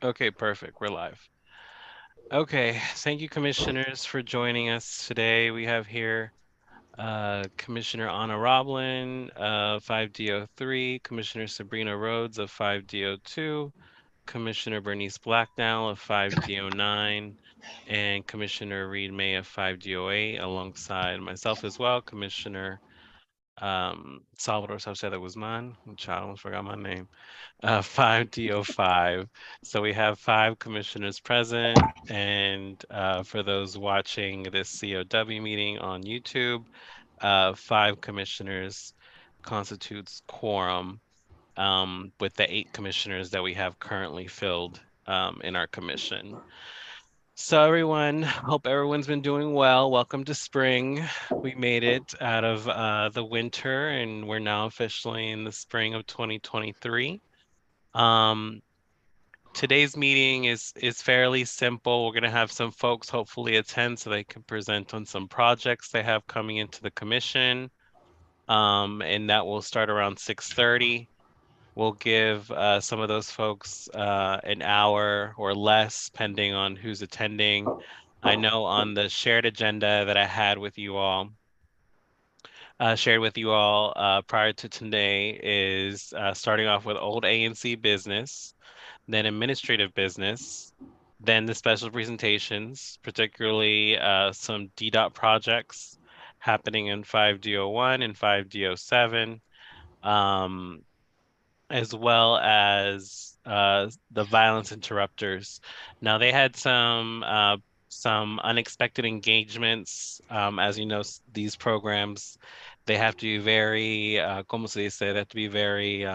Okay, perfect. We're live. Okay, thank you, commissioners, for joining us today. We have here Commissioner Anna Roblin of 5DO3, Commissioner Sabrina Rhodes of 5DO2, Commissioner Bernice Blacknell of 5DO9, and Commissioner Reed May of 5DO8, alongside myself as well, Commissioner Salvador Sauceda Guzman, which I almost forgot my name. 5DO5. So we have five commissioners present. And for those watching this COW meeting on YouTube, five commissioners constitutes quorum with the eight commissioners that we have currently filled in our commission. So everyone, hope everyone's been doing well. Welcome to spring. We made it out of the winter and we're now officially in the spring of 2023. Um, Today's meeting is fairly simple. We're going to have some folks hopefully attend so they can present on some projects they have coming into the commission. And that will start around 6:30. We'll give some of those folks an hour or less, depending on who's attending. I know on the shared agenda that I had with you all, shared with you all prior to today is starting off with old A&C business, then administrative business, then the special presentations, particularly some DDOT projects happening in 5DO1 and 5DO7, as well as the violence interrupters. Now they had some unexpected engagements. As you know, these programs they have to be very, ¿cómo se dice? They have to be very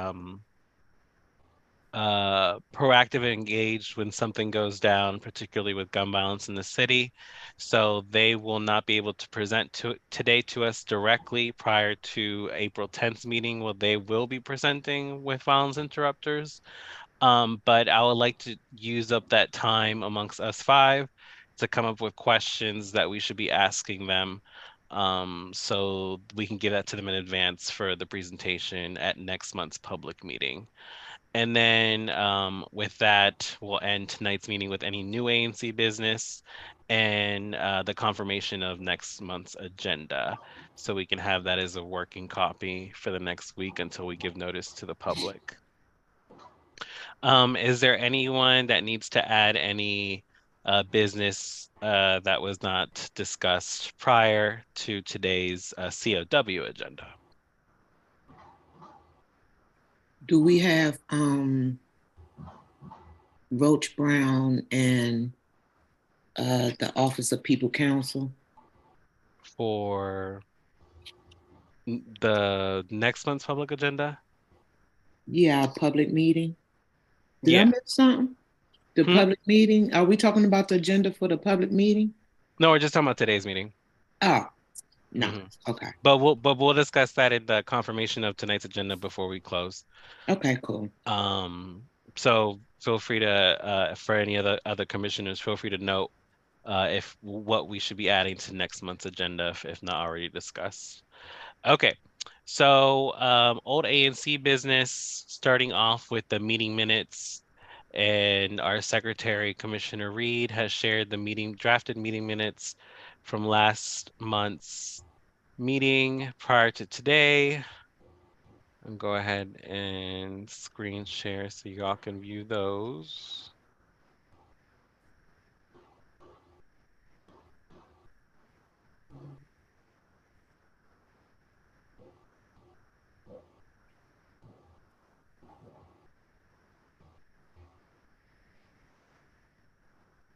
proactive and engaged when something goes down, particularly with gun violence in the city. So they will not be able to present today to us directly prior to April 10th meeting. Well, they will be presenting with violence interrupters. But I would like to use up that time amongst us five to come up with questions that we should be asking them. So we can give that to them in advance for the presentation at next month's public meeting. And then with that, we'll end tonight's meeting with any new ANC business and the confirmation of next month's agenda. So we can have that as a working copy for the next week until we give notice to the public. Is there anyone that needs to add any business that was not discussed prior to today's COW agenda? Do we have Roach Brown and the Office of People Counsel? For the next month's public agenda? Yeah, our public meeting. Did I Yeah. miss something? The Hmm? public meeting? Are we talking about the agenda for the public meeting? No, we're just talking about today's meeting. Oh, no. Hmm. Okay. But we'll discuss that in the confirmation of tonight's agenda before we close. Okay, cool. Um, so feel free to for any other commissioners, feel free to note if what we should be adding to next month's agenda if not already discussed. Okay. So old ANC business, starting off with the meeting minutes, and our secretary, Commissioner Reed, has shared the drafted meeting minutes from last month's meeting prior to today. And go ahead and screen share so y'all can view those.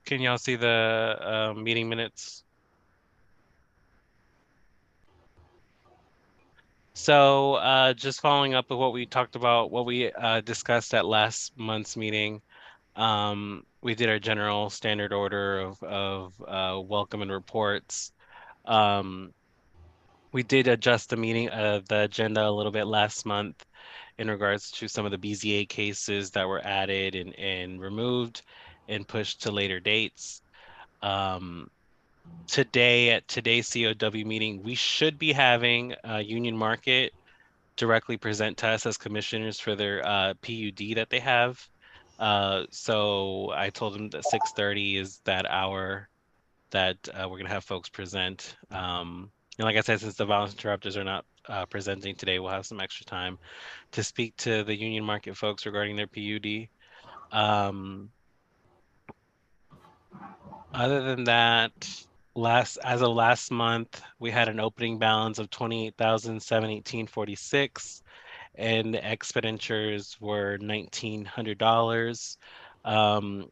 Can y'all see the meeting minutes? So just following up with what we talked about, what we discussed at last month's meeting, we did our general standard order of welcome and reports. Um, we did adjust the agenda a little bit last month in regards to some of the BZA cases that were added and removed and pushed to later dates. Um, Today at today's COW meeting, we should be having Union Market directly present to us as commissioners for their PUD that they have. So I told him that 6:30 is that hour that we're gonna have folks present. And like I said, since the violence interrupters are not presenting today, we'll have some extra time to speak to the Union Market folks regarding their PUD. Um, Other than that, as of last month, we had an opening balance of 28,718.46, and the expenditures were $1,900. Um,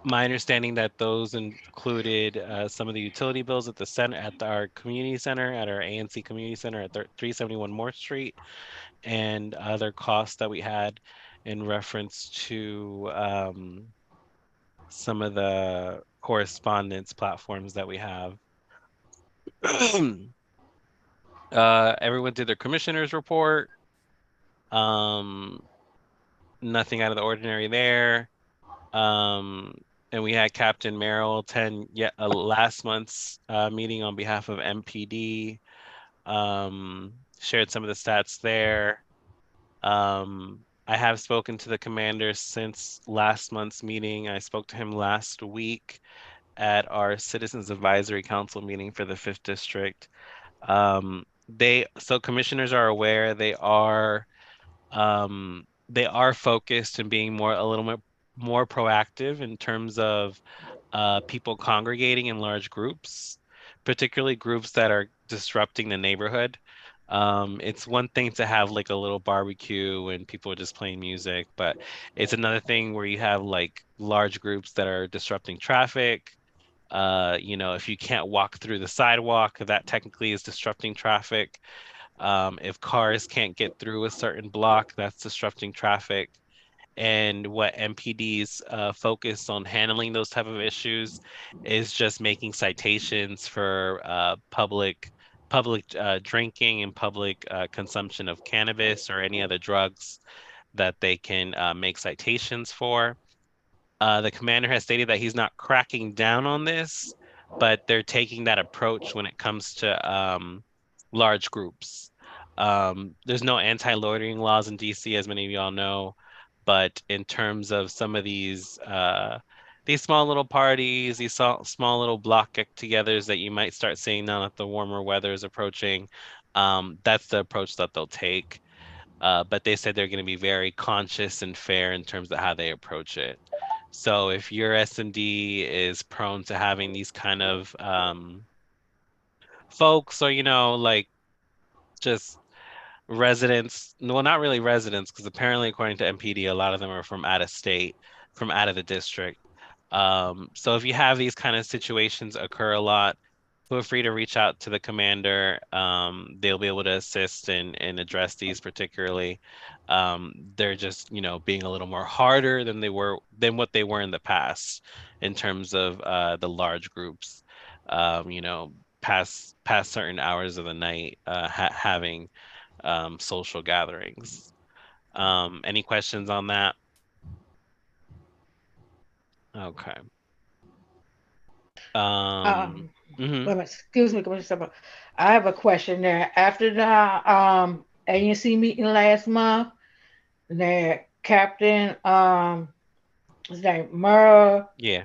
my understanding that those included some of the utility bills at the center, at our community center, at our ANC Community Center at 371 Moore Street, and other costs that we had in reference to some of the correspondence platforms that we have. Everyone did their commissioner's report. Um, Nothing out of the ordinary there. Um, and we had Captain Merrill attend yet last month's meeting on behalf of MPD. Shared some of the stats there. I have spoken to the commander since last month's meeting. I spoke to him last week at our Citizens Advisory Council meeting for the 5th District. So commissioners are aware they are focused and being a little bit more proactive in terms of people congregating in large groups, particularly groups that are disrupting the neighborhood. It's one thing to have like a little barbecue and people are just playing music, but it's another thing where you have like large groups that are disrupting traffic. If you can't walk through the sidewalk, that technically is disrupting traffic. If cars can't get through a certain block, that's disrupting traffic. And what MPD's focus on handling those type of issues is just making citations for public drinking and public consumption of cannabis or any other drugs that they can make citations for. The commander has stated that he's not cracking down on this, but they're taking that approach when it comes to large groups. There's no anti-loitering laws in DC, as many of y'all know, but in terms of some of these small little parties, these small little block get-togethers that you might start seeing now that the warmer weather is approaching, that's the approach that they'll take. But they said they're going to be very conscious and fair in terms of how they approach it. So if your SMD is prone to having these kind of folks, or like just residents, well, not really residents, because apparently, according to MPD, a lot of them are from out of state, from out of the district. So if you have these kind of situations occur a lot, feel free to reach out to the commander. They'll be able to assist and address these particularly. They're just, being a little more harder than what they were in the past in terms of the large groups. Past certain hours of the night, having social gatherings. Any questions on that? Okay. Um, Um, mhm. Wait a minute, excuse me, Commissioner. Summer. I have a question there. After the ANC meeting last month, the Captain his name Merle Yeah.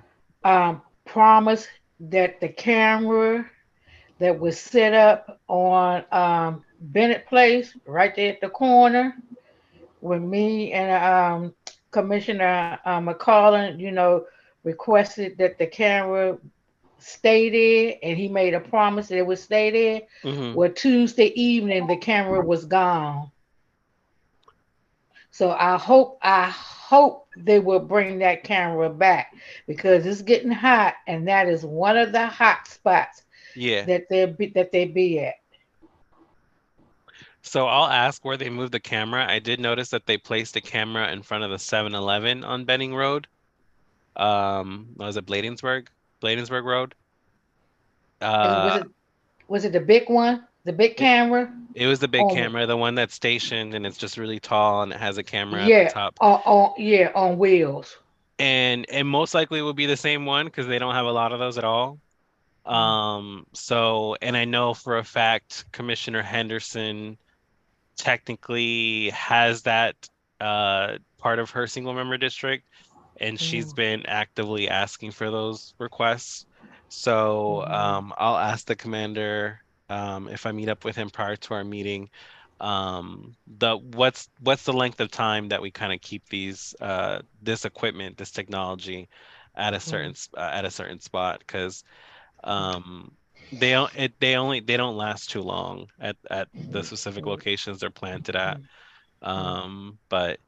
promised that the camera that was set up on Bennett Place, right there at the corner, with me and Commissioner McCollum, requested that the camera stay there, and he made a promise that it would stay there. Mhm. Well, Tuesday evening, the camera was gone. So I hope they will bring that camera back because it's getting hot, and that is one of the hot spots Yeah. that they be at. So I'll ask where they moved the camera. I did notice that they placed a camera in front of the 7-Eleven on Benning Road. Was it Bladensburg? Bladensburg Road. And Uh, was it the big one, the big it, camera? it was the big On camera, the one that's stationed and it's just really tall and it has a camera at the Yeah, top. on wheels. And most likely it would be the same one because they don't have a lot of those at all. And I know for a fact Commissioner Henderson technically has that. part of her single member district, and she's been actively asking for those requests. So I'll ask the commander if I meet up with him prior to our meeting, what's the length of time that we kind of keep these this equipment, this technology at a certain spot, because they don't last too long at the specific locations they're planted at. But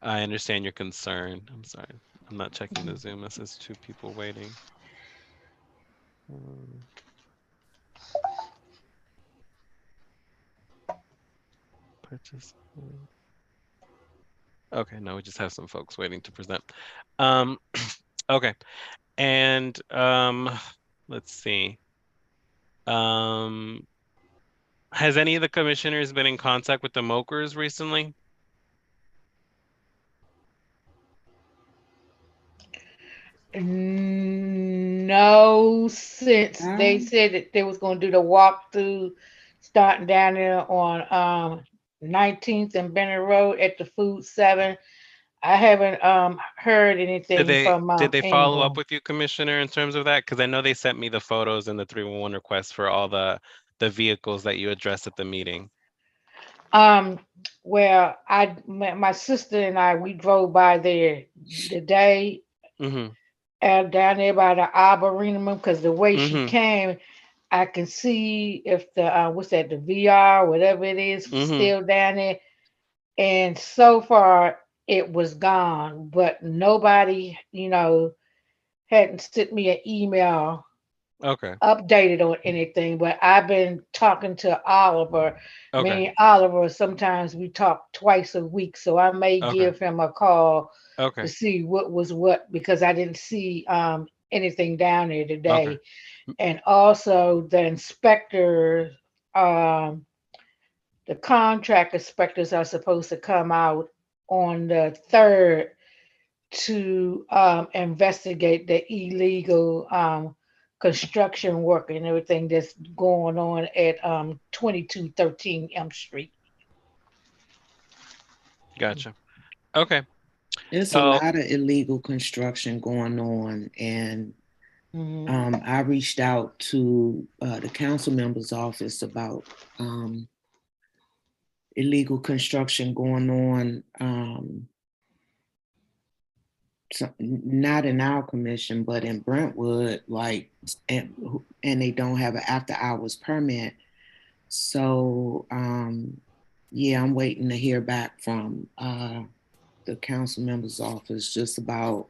I understand your concern. I'm sorry. I'm not checking the Zoom. It says 2 people waiting. Um, participant. Okay, no, we just have some folks waiting to present. Okay. And let's see. Um, has any of the commissioners been in contact with the Mokers recently? No, since they said that they was gonna do the walkthrough starting down there on 19th and Bennett Road at the Food 7. I haven't heard anything from Did they follow up anyone. with you, Commissioner, in terms of that? Because I know they sent me the photos and the 311 requests for all the vehicles that you addressed at the meeting. Um, well, my sister and I, we drove by there the day Mm-hmm. down there by the Arboretum, because the way she Mm-hmm. came, I can see if the what's that, the VR, whatever it is, Mm-hmm. still down there. And so far, it was gone, but nobody, hadn't sent me an email Okay. updated on anything. But I've been talking to Oliver. Okay. Me and Oliver, sometimes we talk twice a week, so I may Okay. give him a call Okay. to see what was what, because I didn't see anything down there Okay. today. And also the inspector, um, the contract inspectors are supposed to come out on the 3rd to investigate the illegal construction work and everything that's going on at 2213 M Street. Gotcha. Okay. There's a So, lot of illegal construction going on, and Mhm. I reached out to the council member's office about illegal construction going on. Not in our commission, but in Brentwood, like, and they don't have an after hours permit. So, yeah, I'm waiting to hear back from the council member's office just about.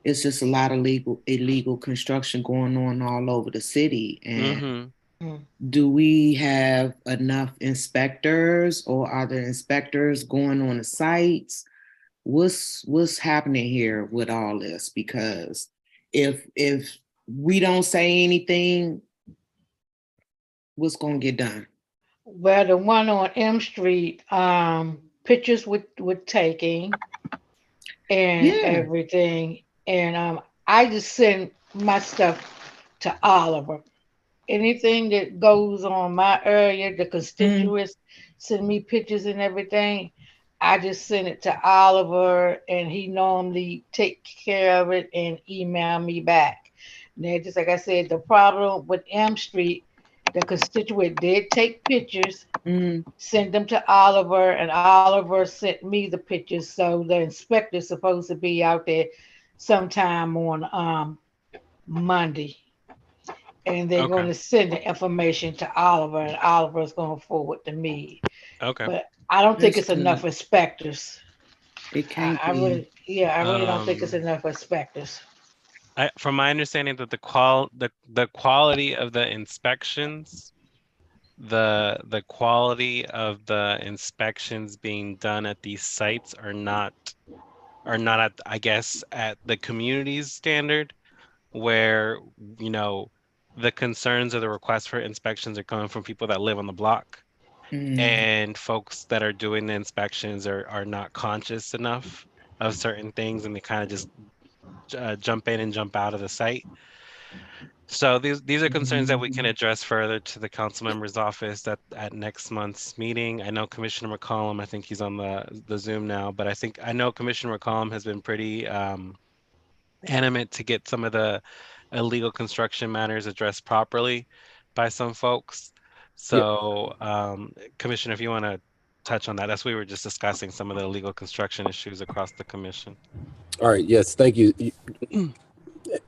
It's just a lot of illegal construction going on all over the city, and mm-hmm. do we have enough inspectors, or are the inspectors going on the sites? What's happening here with all this? Because if we don't say anything, what's gonna get done? Well, the one on M Street, pictures with taking and Yeah. everything, and I just send my stuff to Oliver. Anything that goes on my area, the Mm, constituents send me pictures and everything. I just send it to Oliver, and he normally take care of it and email me back. Now, just like I said, the problem with M Street, the constituent did take pictures, mm, send them to Oliver, and Oliver sent me the pictures. So the inspector's supposed to be out there sometime on Monday, and they're Okay. going to send the information to Oliver, and Oliver's going to forward to me. Okay. But I don't think that's it's enough good. inspectors. It can't I be. really, yeah, I really don't think it's Um, enough inspectors. from my understanding that the quality of the inspections, the quality of the inspections being done at these sites are not at, I guess, at the community's standard, where, you know, the concerns or the requests for inspections are coming from people that live on the block, Mm, and folks that are doing the inspections are not conscious enough of certain things, and they kind of just jump in and jump out of the site. So these are concerns that we can address further to the council member's office at next month's meeting. I know Commissioner McCollum, I think he's on the Zoom now, but I know Commissioner McCollum has been pretty animate to get some of the illegal construction matters addressed properly by some folks. So, Commissioner, if you want to touch on that, that's we were just discussing some of the illegal construction issues across the commission. All right. Yes. Thank you.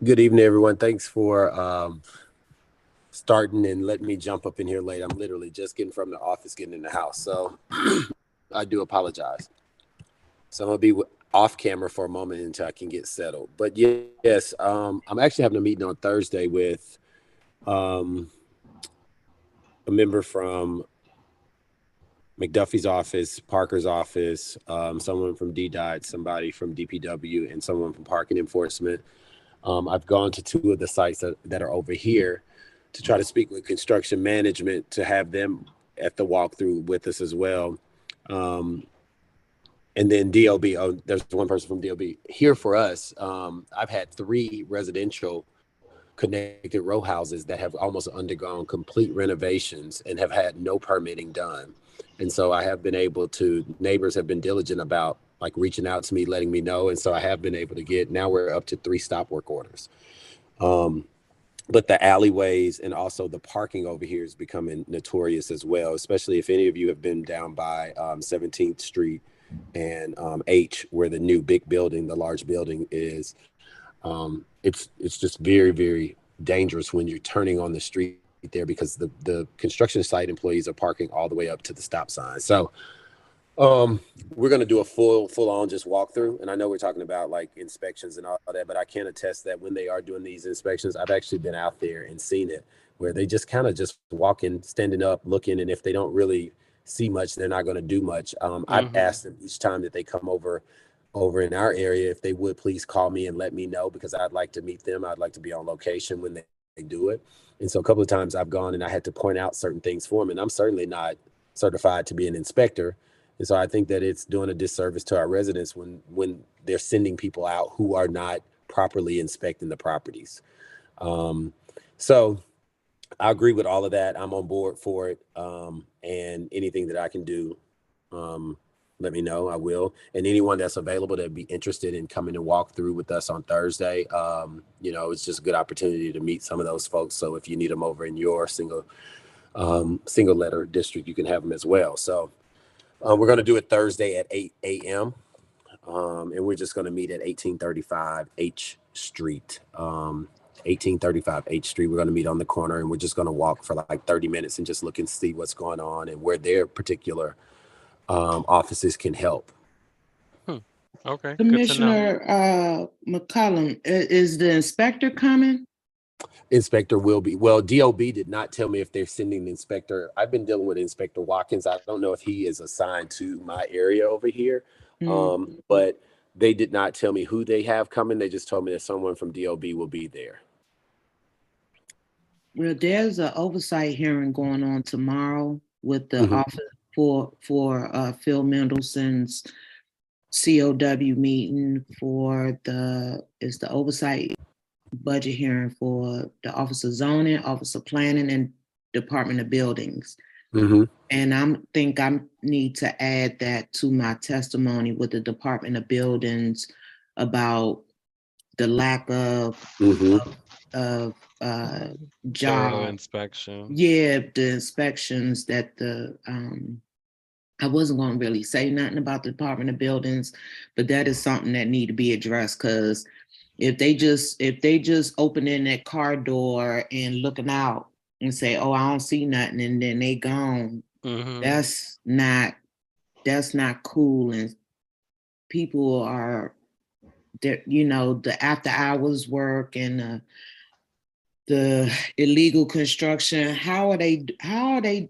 Good evening, everyone. Thanks for starting and letting me jump up in here late. I'm literally just getting from the office, getting in the house. So I do apologize. So I'm going to be off camera for a moment until I can get settled. But yes, I'm actually having a meeting on Thursday with a member from McDuffie's office, Parker's office, someone from DDOT, somebody from DPW, and someone from Parking Enforcement. I've gone to two of the sites that are over here to try to speak with construction management to have them at the walkthrough with us as well. And then DOB, there's one person from DOB. Here for us, I've had 3 residential connected row houses that have almost undergone complete renovations and have had no permitting done. And so I have been able to, neighbors have been diligent about like reaching out to me, letting me know. And so I have been able to get, now we're up to 3 stop work orders. But the alleyways and also the parking over here is becoming notorious as well, especially if any of you have been down by 17th Street and H, where the new big building, the large building is. It's just very, very dangerous when you're turning on the street there because the construction site employees are parking all the way up to the stop sign. So we're going to do a full on just walkthrough. And I know we're talking about like inspections and all that, but I can attest that when they are doing these inspections, I've actually been out there and seen it where they just kind of just walking, standing up, looking. And if they don't really see much, they're not going to do much. I've asked them each time that they come over in our area, if they would please call me and let me know, because I'd like to meet them. I'd like to be on location when they do it. And so a couple of times I've gone and I had to point out certain things for them, and I'm certainly not certified to be an inspector. And so I think that it's doing a disservice to our residents when they're sending people out who are not properly inspecting the properties. So I agree with all of that. I'm on board for it. And anything that I can do, let me know. I will. And anyone that's available that'd be interested in coming and walk through with us on Thursday, it's just a good opportunity to meet some of those folks. So if you need them over in your single letter district, you can have them as well. So we're going to do it Thursday at 8 a.m. And we're just going to meet at 1835 H Street. 1835 H Street. We're going to meet on the corner, and we're just going to walk for like 30 minutes and just look and see what's going on and where their particular offices can help. Okay. Commissioner McCollum, is the inspector coming? Inspector will be. Well, DOB did not tell me if they're sending the inspector. I've been dealing with Inspector Watkins. I don't know if he is assigned to my area over here, but they did not tell me who they have coming. They just told me that someone from DOB will be there. Well, there's an oversight hearing going on tomorrow with the office for Phil Mendelson's COW meeting for the oversight budget hearing for the Office of Zoning, Office of Planning, and Department of Buildings. And I need to add that to my testimony with the Department of Buildings about the lack of job inspection. Yeah, the inspections that I wasn't going to really say nothing about the Department of Buildings, but that is something that need to be addressed, because if they just open in that car door and looking out and say, "Oh, I don't see nothing," and then they gone, that's not cool. And people are there, the after hours work and the illegal construction. How are they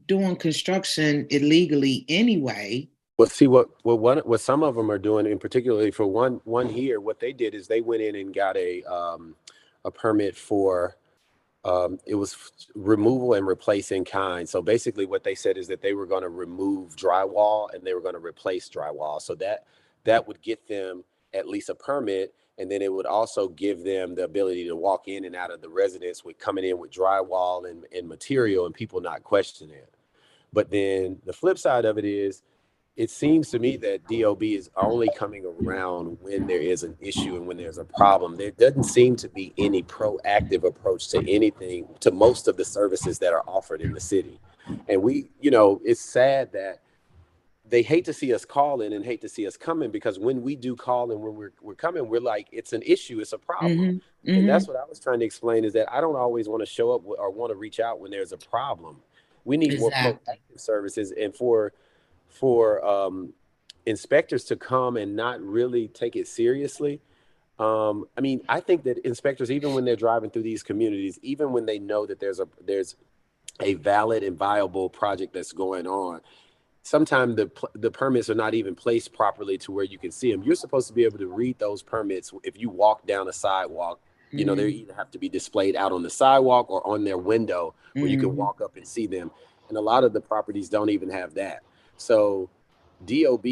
doing construction illegally anyway? Well, see what some of them are doing, and particularly for one here, what they did is they went in and got a permit for it was removal and replace in kind. So basically what they said is that they were going to remove drywall and they were going to replace drywall. So that would get them at least a permit. And then it would also give them the ability to walk in and out of the residence with coming in with drywall and material and people not questioning it. But then the flip side of it is, it seems to me that DOB is only coming around when there is an issue and when there's a problem. There doesn't seem to be any proactive approach to anything, to most of the services that are offered in the city. And it's sad that they hate to see us calling and hate to see us coming, because when we do call and when we're coming, we're like, it's an issue, it's a problem. And that's what I was trying to explain, is that I don't always want to show up or want to reach out when there's a problem. We need more proactive services, and for inspectors to come and not really take it seriously. I think that inspectors, even when they're driving through these communities, even when they know that there's a valid and viable project that's going on, sometimes the permits are not even placed properly to where you can see them. You're supposed to be able to read those permits if you walk down a sidewalk. They either have to be displayed out on the sidewalk or on their window where you can walk up and see them. And a lot of the properties don't even have that. So DOB,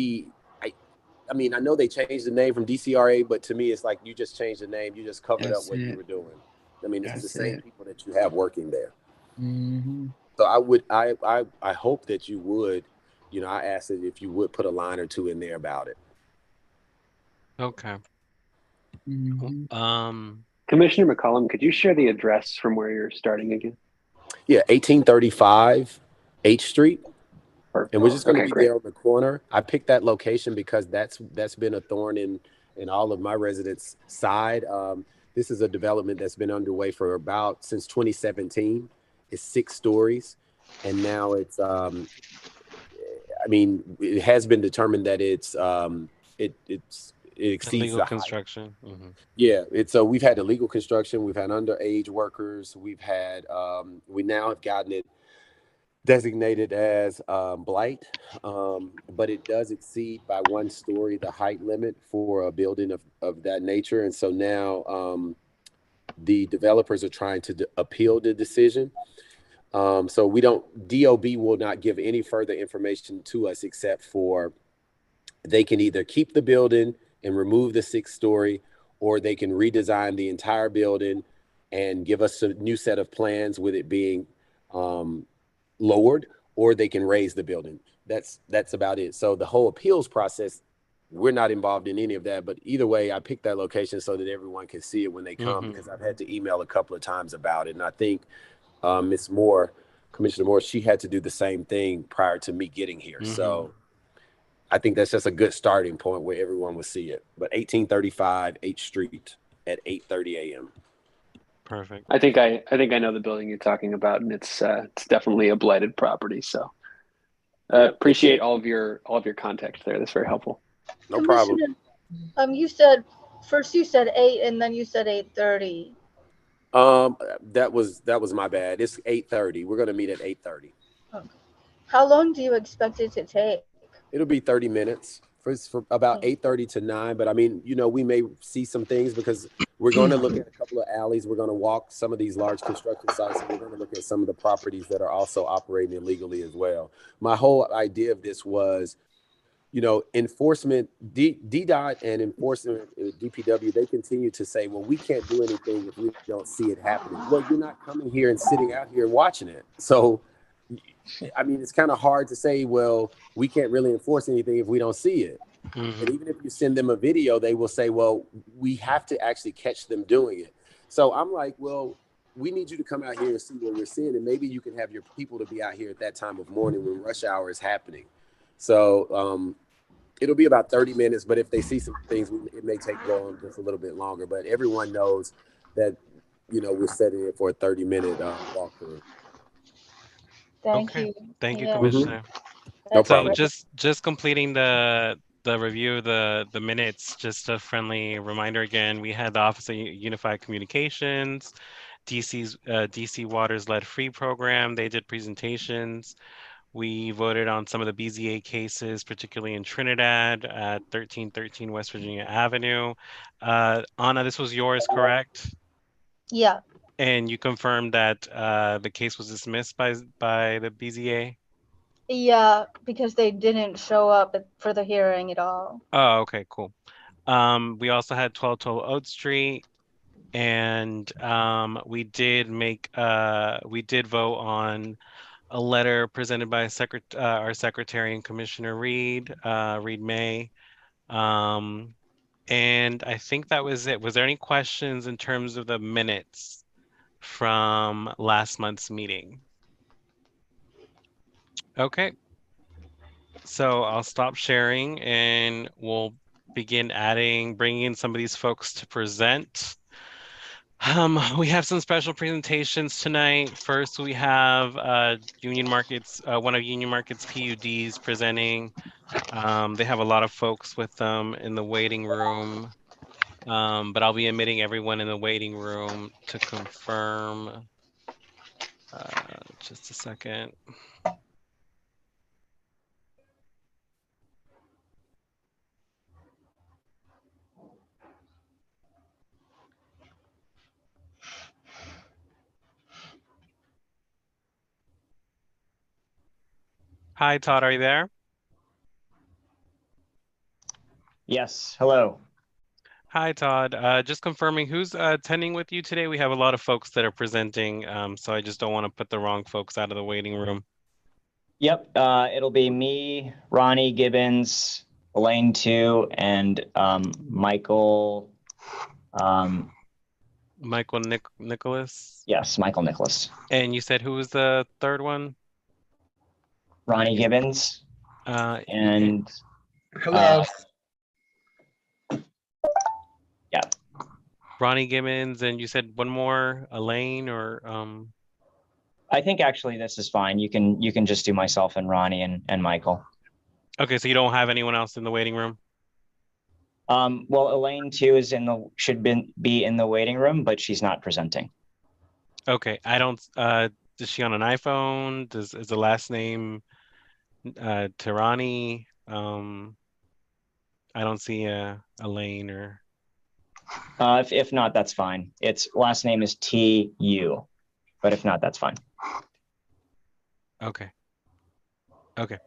I know they changed the name from DCRA, but to me, it's like you just changed the name. You just covered up what you were doing. It's the same people that you have working there. So I hope that you would, I asked that if you would put a line or two in there about it. Okay. Commissioner McCollum, could you share the address from where you're starting again? Yeah, 1835 H Street. Perfect. And we're just going to be there on the corner. I picked that location because that's been a thorn in all of my residents' side. This is a development that's been underway for since 2017. It's 6 stories, and now it's it has been determined that it exceeds legal construction. Yeah, we've had illegal construction, we've had underage workers, we've had we now have gotten it designated as blight, but it does exceed by 1 story the height limit for a building of that nature. And so now the developers are trying to appeal the decision. So DOB will not give any further information to us, except for they can either keep the building and remove the 6 story, or they can redesign the entire building and give us a new set of plans with it being lowered, or they can raise the building. That's about it. So the whole appeals process, we're not involved in any of that, but either way, I picked that location so that everyone can see it when they come, because I've had to email a couple of times about it. And I think Ms. Moore, Commissioner Moore, she had to do the same thing prior to me getting here. So I think that's just a good starting point where everyone will see it. But 1835 H Street at 8:30 a.m. Perfect. I think I know the building you're talking about, and it's definitely a blighted property. So appreciate all of your context there. That's very helpful. No problem. You said 8, and then you said 8:30. That was my bad. It's 8:30. We're gonna meet at 8:30. Okay. How long do you expect it to take? It'll be 30 minutes for about 8:30 to 9. But we may see some things, because we're going to look at a couple of alleys. We're going to walk some of these large construction sites, and we're going to look at some of the properties that are also operating illegally as well. My whole idea of this was, enforcement, DDOT and enforcement, DPW, they continue to say, well, we can't do anything if we don't see it happening. Well, you're not coming here and sitting out here and watching it. So, it's kind of hard to say, well, we can't really enforce anything if we don't see it. And even if you send them a video, they will say, well, we have to actually catch them doing it. So I'm like, well, we need you to come out here and see what we're seeing. And maybe you can have your people to be out here at that time of morning when rush hour is happening. So it'll be about 30 minutes, but if they see some things, it may take going just a little bit longer. But everyone knows that, we're setting it for a 30-minute walkthrough. Thank you. Thank you, Commissioner. No problem. So just completing the review of the minutes, just a friendly reminder again, we had the Office of Unified Communications, DC Water's Lead Free program. They did presentations. We voted on some of the BZA cases, particularly in Trinidad at 1313 West Virginia Avenue. Anna, this was yours, correct? Yeah. And you confirmed that the case was dismissed by the BZA? Yeah, because they didn't show up for the hearing at all. Oh, okay, cool. We also had 1212 Oak Street, and we did vote on a letter presented by our Secretary and Commissioner Reed, Reed May. And I think that was it. Was there any questions in terms of the minutes from last month's meeting? Okay. So I'll stop sharing and we'll begin bringing in some of these folks to present. We have some special presentations tonight. First, we have Union Markets, one of Union Markets PUDs presenting. They have a lot of folks with them in the waiting room, but I'll be admitting everyone in the waiting room to confirm. Just a second. Hi, Todd, are you there? Yes, hello. Hi, Todd. Just confirming who's attending with you today. We have a lot of folks that are presenting, so I just don't want to put the wrong folks out of the waiting room. Yep, it'll be me, Ronnie Gibbons, Elaine too, and Michael. Michael Nicholas. Yes, Michael Nicholas. And you said who was the third one? Ronnie Gibbons. And Hello. Yeah. Ronnie Gibbons, and you said one more, Elaine, or I think actually this is fine. You can just do myself and Ronnie and Michael. Okay, so you don't have anyone else in the waiting room? Well, Elaine too should be in the waiting room, but she's not presenting. Okay, I don't. Is she on an iPhone? Is the last name Tirani? I don't see Elaine or. If not, that's fine. Its last name is TU, but if not, that's fine. Okay. Okay.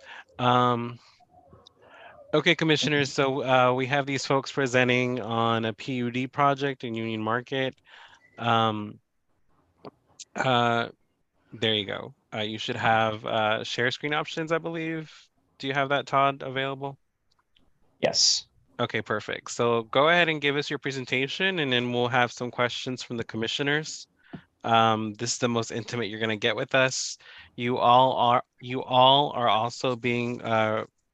Okay, commissioners. So we have these folks presenting on a PUD project in Union Market. There you go. You should have share screen options, I believe. Do you have that, Todd, available? Yes. Okay, perfect. So go ahead and give us your presentation, and then we'll have some questions from the commissioners. This is the most intimate you're going to get with us. You all are also being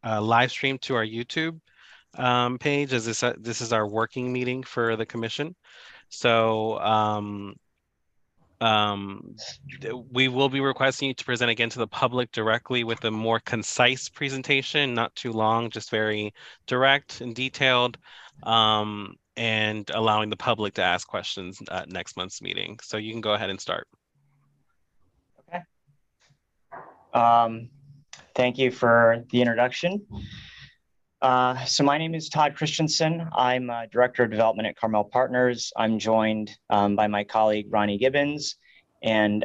live streamed to our YouTube page, as this is our working meeting for the commission. So we will be requesting you to present again to the public directly with a more concise presentation, not too long, just very direct and detailed, and allowing the public to ask questions at next month's meeting. So you can go ahead and start. Okay. Thank you for the introduction. So my name is Todd Christensen. I'm Director of Development at Carmel Partners. I'm joined by my colleague, Ronnie Gibbons, and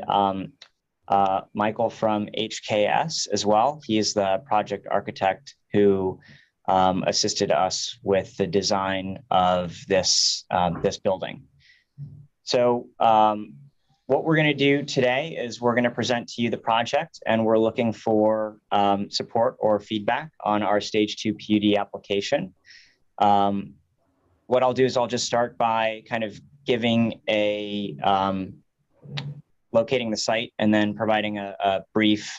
Michael from HKS as well. He is the project architect who assisted us with the design of this building. So what we're going to do today is we're going to present to you the project, and we're looking for support or feedback on our Stage 2 PUD application. What I'll do is I'll just start by kind of giving locating the site and then providing a brief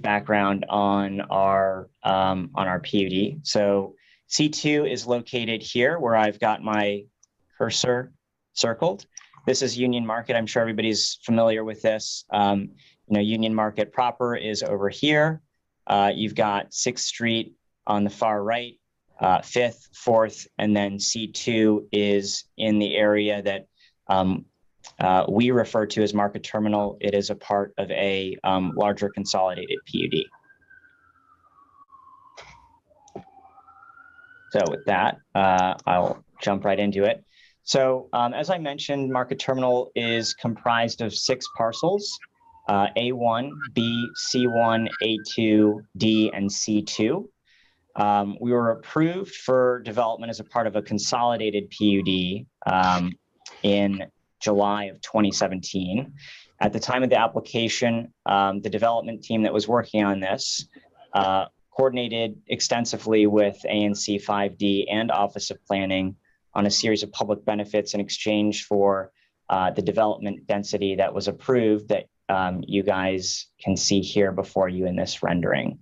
background on our PUD. So C2 is located here where I've got my cursor circled. This is Union Market. I'm sure everybody's familiar with this. Union Market proper is over here. You've got 6th Street on the far right, 5th, 4th, and then C2 is in the area that we refer to as Market Terminal. It is a part of a larger consolidated PUD. So with that, I'll jump right into it. So as I mentioned, Market Terminal is comprised of 6 parcels, A1, B, C1, A2, D, and C2. We were approved for development as a part of a consolidated PUD in July of 2017. At the time of the application, the development team that was working on this coordinated extensively with ANC 5D and Office of Planning on a series of public benefits in exchange for the development density that was approved that you guys can see here before you in this rendering.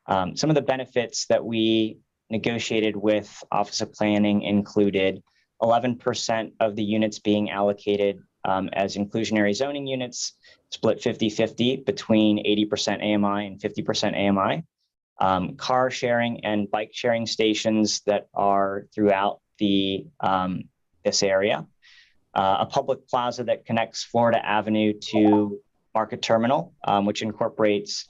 Some of the benefits that we negotiated with Office of Planning included 11% of the units being allocated as inclusionary zoning units, split 50-50 between 80% AMI and 50% AMI. Car sharing and bike sharing stations that are throughout this area. A public plaza that connects Florida Avenue to Market Terminal, which incorporates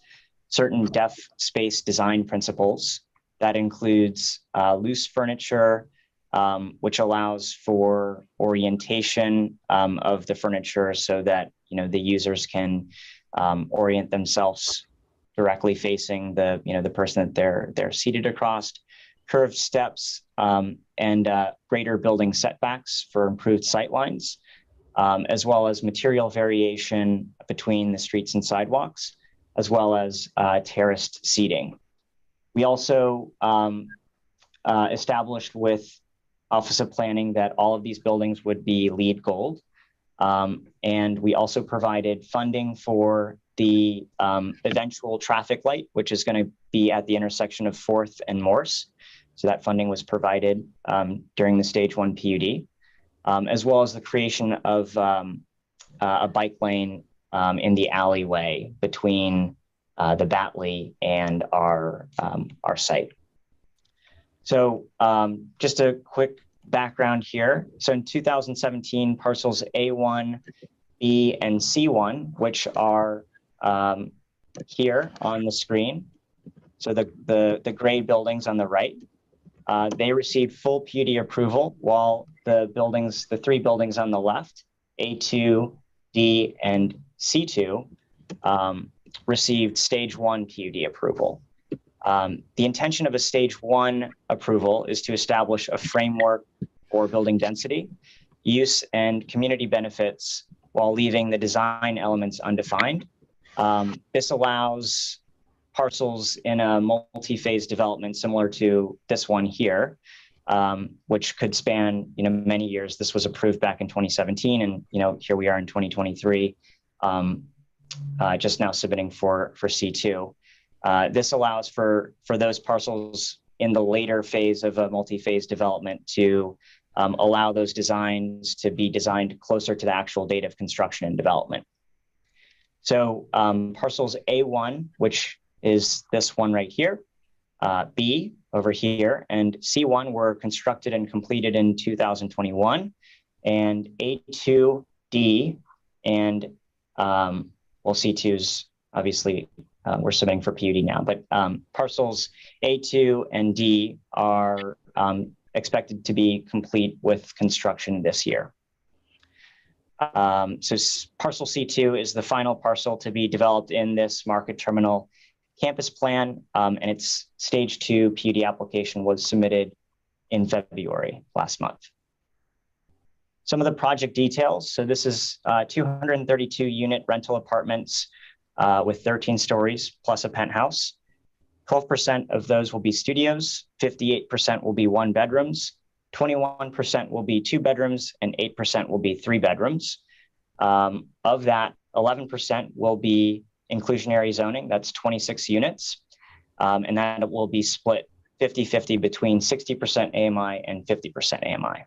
certain deaf space design principles. That includes loose furniture, which allows for orientation of the furniture so that the users can orient themselves directly facing the person that they're seated across. Curved steps and greater building setbacks for improved sightlines, as well as material variation between the streets and sidewalks, as well as terraced seating. We also established with Office of Planning that all of these buildings would be LEED Gold. And we also provided funding for the eventual traffic light, which is going to be at the intersection of 4th and Morse. So that funding was provided during the stage 1 PUD, as well as the creation of a bike lane in the alleyway between the Batley and our site. So just a quick background here. So in 2017, parcels A1, B, and C1, which are here on the screen, so the gray buildings on the right, they received full PUD approval, while the three buildings on the left, A2, D, and C2, received stage 1 PUD approval. The intention of a stage 1 approval is to establish a framework for building density, use, and community benefits while leaving the design elements undefined. This allows parcels in a multi-phase development similar to this one here, which could span many years. This was approved back in 2017, and here we are in 2023, just now submitting for C2. This allows for those parcels in the later phase of a multi-phase development to allow those designs to be designed closer to the actual date of construction and development. So parcels A1, which is this one right here, B over here, and C1 were constructed and completed in 2021, and A2, D, and C2's obviously we're submitting for PUD now, but parcels A2 and D are expected to be complete with construction this year. So parcel C2 is the final parcel to be developed in this Market Terminal campus plan, and its stage 2 PUD application was submitted in February last month. Some of the project details. So this is 232 unit rental apartments with 13 stories plus a penthouse. 12% of those will be studios, 58% will be 1 bedrooms, 21% will be 2 bedrooms, and 8% will be 3 bedrooms. Of that, 11% will be inclusionary zoning, that's 26 units, and that will be split 50-50 between 60% AMI and 50% AMI.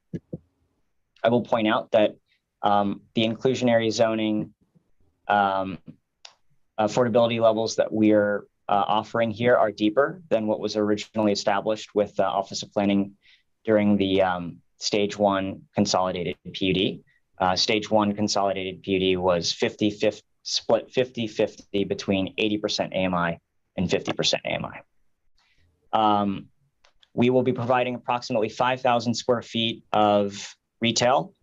I will point out that the inclusionary zoning affordability levels that we're offering here are deeper than what was originally established with the Office of Planning during the stage 1 consolidated PUD. Stage 1 consolidated PUD was split 50-50 between 80% AMI and 50% AMI. We will be providing approximately 5,000 square feet of retail,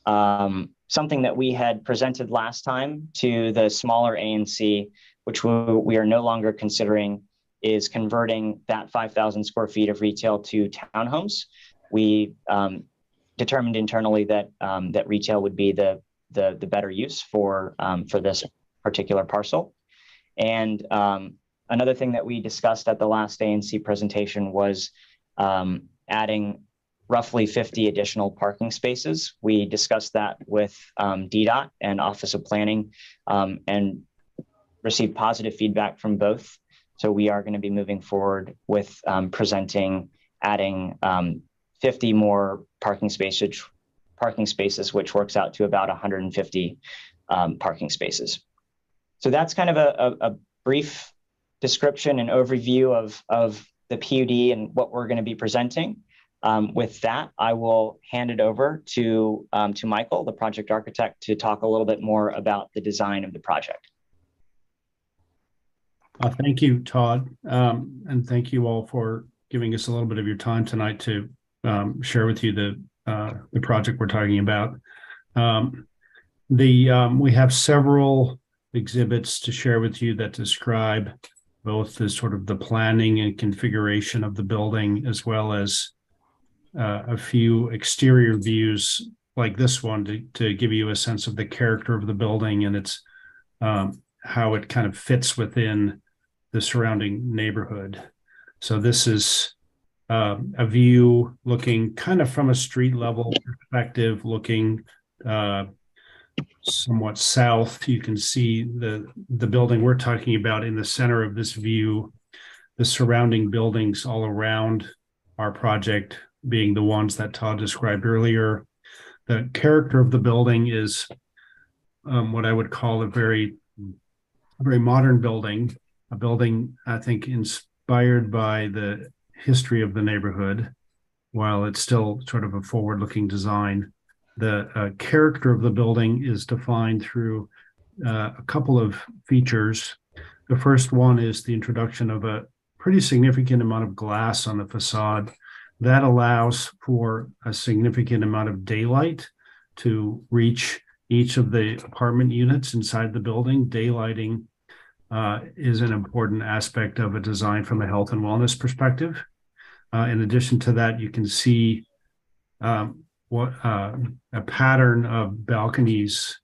something that we had presented last time to the smaller ANC, which we are no longer considering is converting that 5,000 square feet of retail to townhomes. We determined internally that that retail would be the better use for this particular parcel. And another thing that we discussed at the last ANC presentation was adding roughly 50 additional parking spaces. We discussed that with DDOT and Office of Planning and received positive feedback from both. So we are going to be moving forward with presenting, adding 50 more parking spaces, which works out to about 150 parking spaces. So that's kind of a brief description and overview of the PUD and what we're going to be presenting. With that, I will hand it over to Michael, the project architect, to talk a little bit more about the design of the project. Thank you, Todd. And thank you all for giving us a little bit of your time tonight to share with you the project we're talking about. We have several exhibits to share with you that describe both the sort of the planning and configuration of the building, as well as a few exterior views like this one to give you a sense of the character of the building and its how it kind of fits within the surrounding neighborhood. So this is a view looking kind of from a street level perspective, looking somewhat south. You can see the building we're talking about in the center of this view, the surrounding buildings all around our project being the ones that Todd described earlier. The character of the building is what I would call a very modern building, a building, I think, inspired by the history of the neighborhood, while it's still sort of a forward-looking design. The character of the building is defined through a couple of features. The first one is the introduction of a pretty significant amount of glass on the facade. That allows for a significant amount of daylight to reach each of the apartment units inside the building. Daylighting is an important aspect of a design from a health and wellness perspective. In addition to that, you can see a pattern of balconies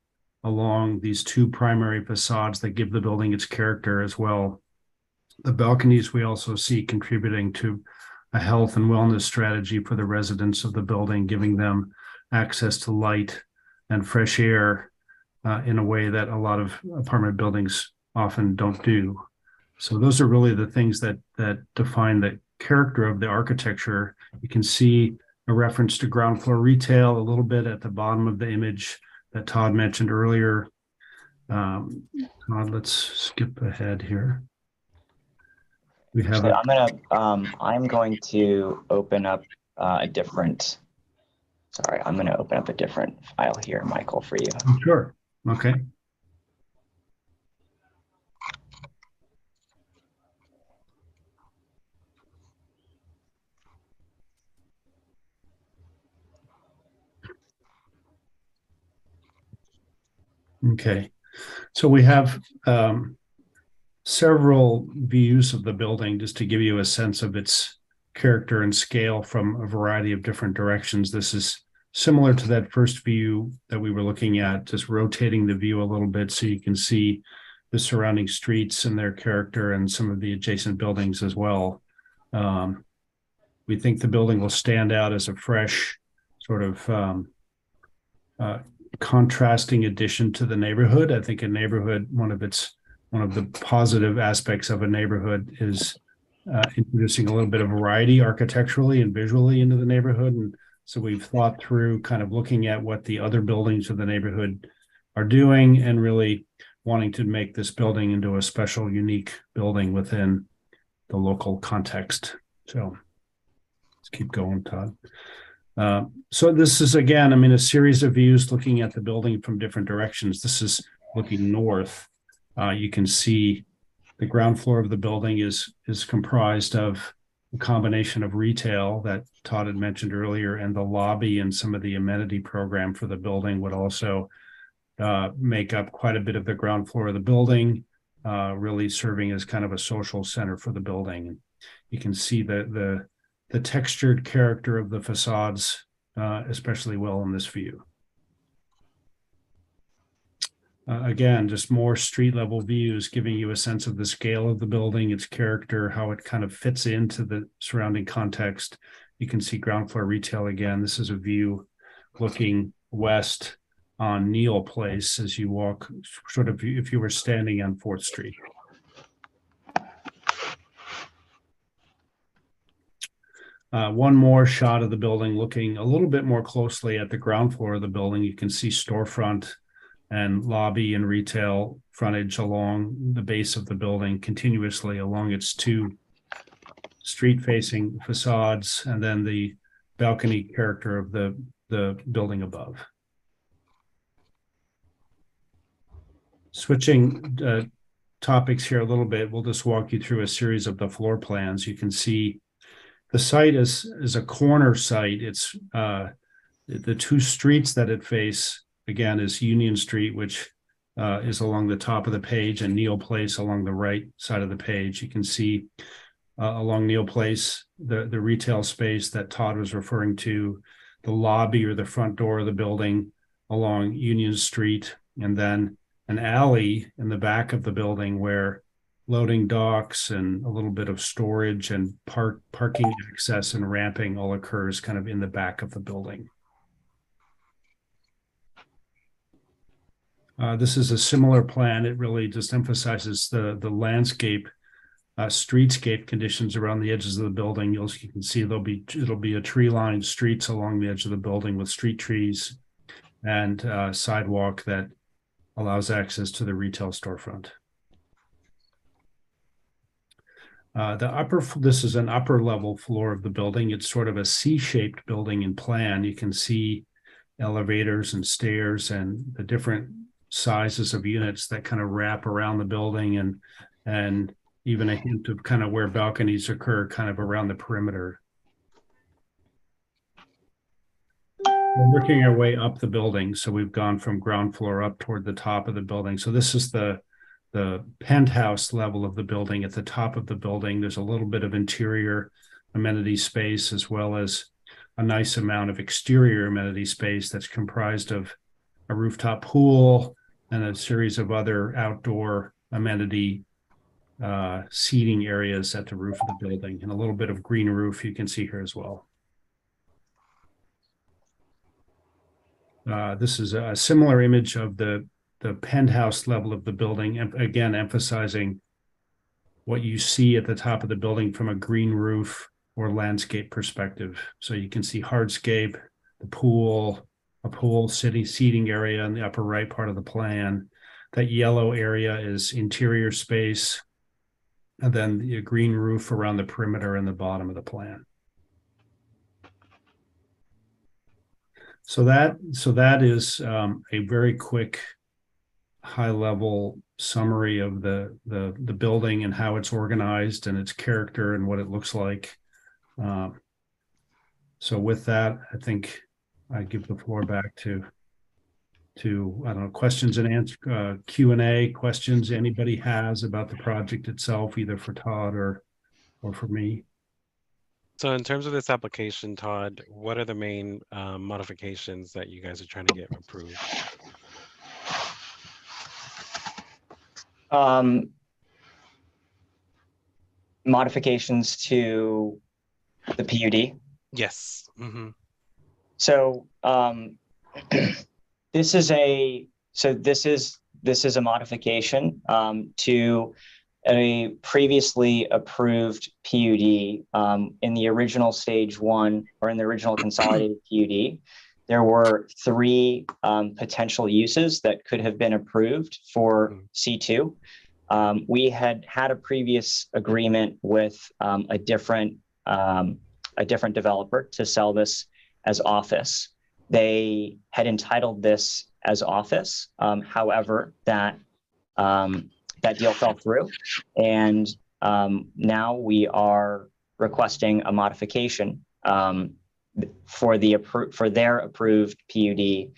along these two primary facades that give the building its character as well. The balconies we also see contributing to a health and wellness strategy for the residents of the building, giving them access to light and fresh air in a way that a lot of apartment buildings often don't do. So those are really the things that define the character of the architecture. You can see a reference to ground floor retail a little bit at the bottom of the image that Todd mentioned earlier. Todd, let's skip ahead here. We have I'm going to open up a different file here, Michael, for you. Sure. Okay. Okay, so we have several views of the building just to give you a sense of its character and scale from a variety of different directions. This is similar to that first view that we were looking at, just rotating the view a little bit so you can see the surrounding streets and their character and some of the adjacent buildings as well. We think the building will stand out as a fresh sort of contrasting addition to the neighborhood. I think a neighborhood, one of the positive aspects of a neighborhood is introducing a little bit of variety architecturally and visually into the neighborhood. And so we've thought through kind of looking at what the other buildings of the neighborhood are doing and really wanting to make this building into a special, unique building within the local context. So let's keep going, Todd. So this is, again, a series of views looking at the building from different directions. This is looking north. You can see the ground floor of the building is comprised of a combination of retail that Todd had mentioned earlier, and the lobby and some of the amenity program for the building would also make up quite a bit of the ground floor of the building. really serving as kind of a social center for the building. You can see the textured character of the facades especially well in this view. Again, just more street level views giving you a sense of the scale of the building, its character, how it kind of fits into the surrounding context. You can see ground floor retail again. This is a view looking west on Neal Place as you walk, sort of if you were standing on 4th Street. One more shot of the building looking a little bit more closely at the ground floor of the building. You can see storefront and lobby and retail frontage along the base of the building continuously along its 2 street-facing facades, and then the balcony character of the building above. Switching topics here a little bit, we'll just walk you through a series of the floor plans. You can see the site is a corner site. It's the 2 streets that it face, again, is Union Street, which is along the top of the page, and Neal Place along the right side of the page. You can see along Neal Place, the retail space that Todd was referring to, the lobby or the front door of the building along Union Street, and then an alley in the back of the building where loading docks and a little bit of storage and parking access and ramping all occurs kind of in the back of the building. This is a similar plan. It really just emphasizes the landscape, streetscape conditions around the edges of the building. You can see it'll be a tree-lined streets along the edge of the building with street trees and sidewalk that allows access to the retail storefront. This is an upper level floor of the building. It's sort of a C-shaped building in plan. You can see elevators and stairs and the different sizes of units that kind of wrap around the building, and even a hint of kind of where balconies occur kind of around the perimeter. We're working our way up the building. So we've gone from ground floor up toward the top of the building. So this is the penthouse level of the building. At the top of the building, there's a little bit of interior amenity space as well as a nice amount of exterior amenity space that's comprised of a rooftop pool and a series of other outdoor amenity seating areas at the roof of the building, and a little bit of green roof you can see here as well. This is a similar image of the penthouse level of the building, and again, emphasizing what you see at the top of the building from a green roof or landscape perspective. So you can see hardscape, the pool, a pool seating area in the upper right part of the plan. That yellow area is interior space, and then the green roof around the perimeter in the bottom of the plan. So that is a very quick, high-level summary of the building and how it's organized and its character and what it looks like. So with that, I think I give the floor back to I don't know, questions and answer, Q&A questions anybody has about the project itself, either for Todd or for me. So in terms of this application, Todd, what are the main modifications that you guys are trying to get approved? Modifications to the PUD? Yes. Mm-hmm. So this is a modification to a previously approved PUD. In the original stage 1, or in the original consolidated PUD, there were 3 potential uses that could have been approved for C2. We had a previous agreement with a different developer to sell this as office. They had entitled this as office. However, that deal fell through, and now we are requesting a modification for their approved PUD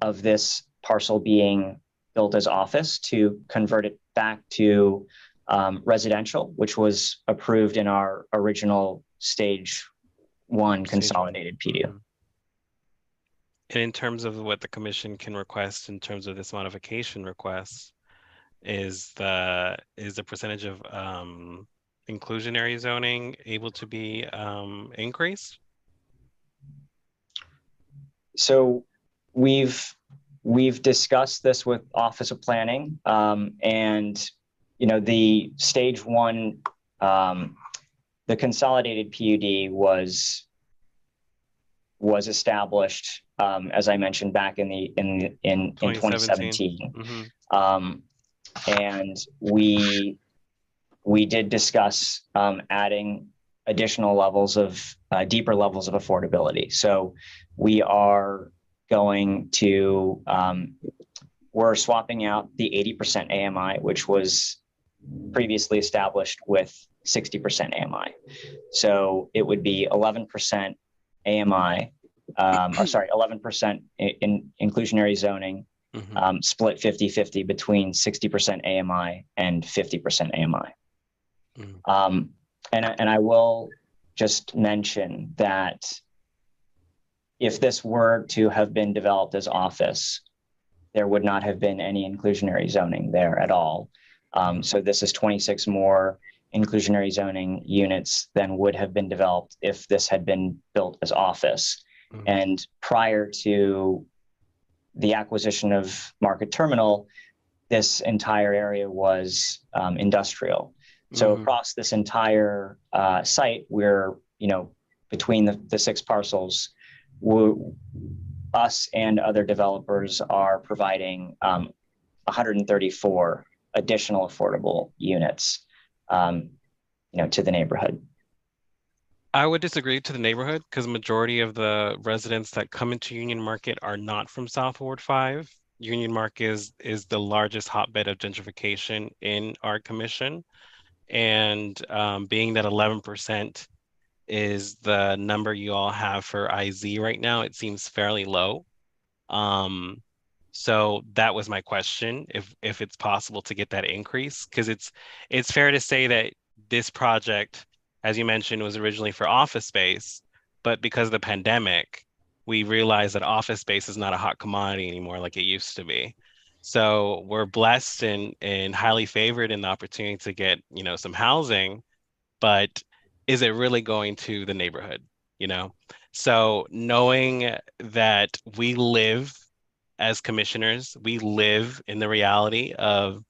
of this parcel being built as office to convert it back to residential, which was approved in our original stage 1 consolidated PDU. Mhm. And in terms of what the commission can request in terms of this modification request, is the percentage of inclusionary zoning able to be increased? So we've discussed this with Office of Planning, and the stage 1, the consolidated PUD was established, as I mentioned, back in 2017. Mm-hmm. And we did discuss adding additional levels of deeper levels of affordability. So we are going to we're swapping out the 80% AMI, which was previously established, with 60% AMI. So it would be 11% AMI, 11% in inclusionary zoning, Mm-hmm. split 50-50 between 60% AMI and 50% AMI. Mm-hmm. And I will just mention that if this were to have been developed as office, there would not have been any inclusionary zoning there at all. So this is 26 more inclusionary zoning units than would have been developed if this had been built as office. Mm-hmm. And prior to the acquisition of Market Terminal, this entire area was industrial. So Mm-hmm. across this entire site, we're, between the 6 parcels, us and other developers are providing 134 additional affordable units, to the neighborhood. I would disagree to the neighborhood, because majority of the residents that come into Union Market are not from South Ward 5. Union Market is the largest hotbed of gentrification in our commission. And being that 11% is the number you all have for IZ right now, it seems fairly low. So that was my question, if it's possible to get that increase, because it's fair to say that this project, as you mentioned, was originally for office space, but because of the pandemic, we realized that office space is not a hot commodity anymore like it used to be. So we're blessed and highly favored in the opportunity to get, some housing, but is it really going to the neighborhood, So knowing that we live as commissioners, we live in the reality of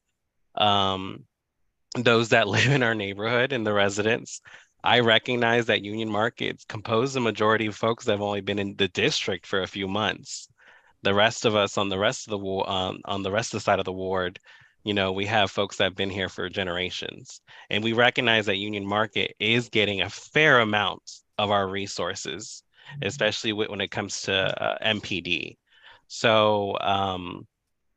those that live in our neighborhood and the residents. I recognize that Union Market's composed the majority of folks that have only been in the district for a few months. The rest of us on the rest of the on the rest of the side of the ward, we have folks that have been here for generations, and we recognize that Union Market is getting a fair amount of our resources, especially when it comes to MPD. So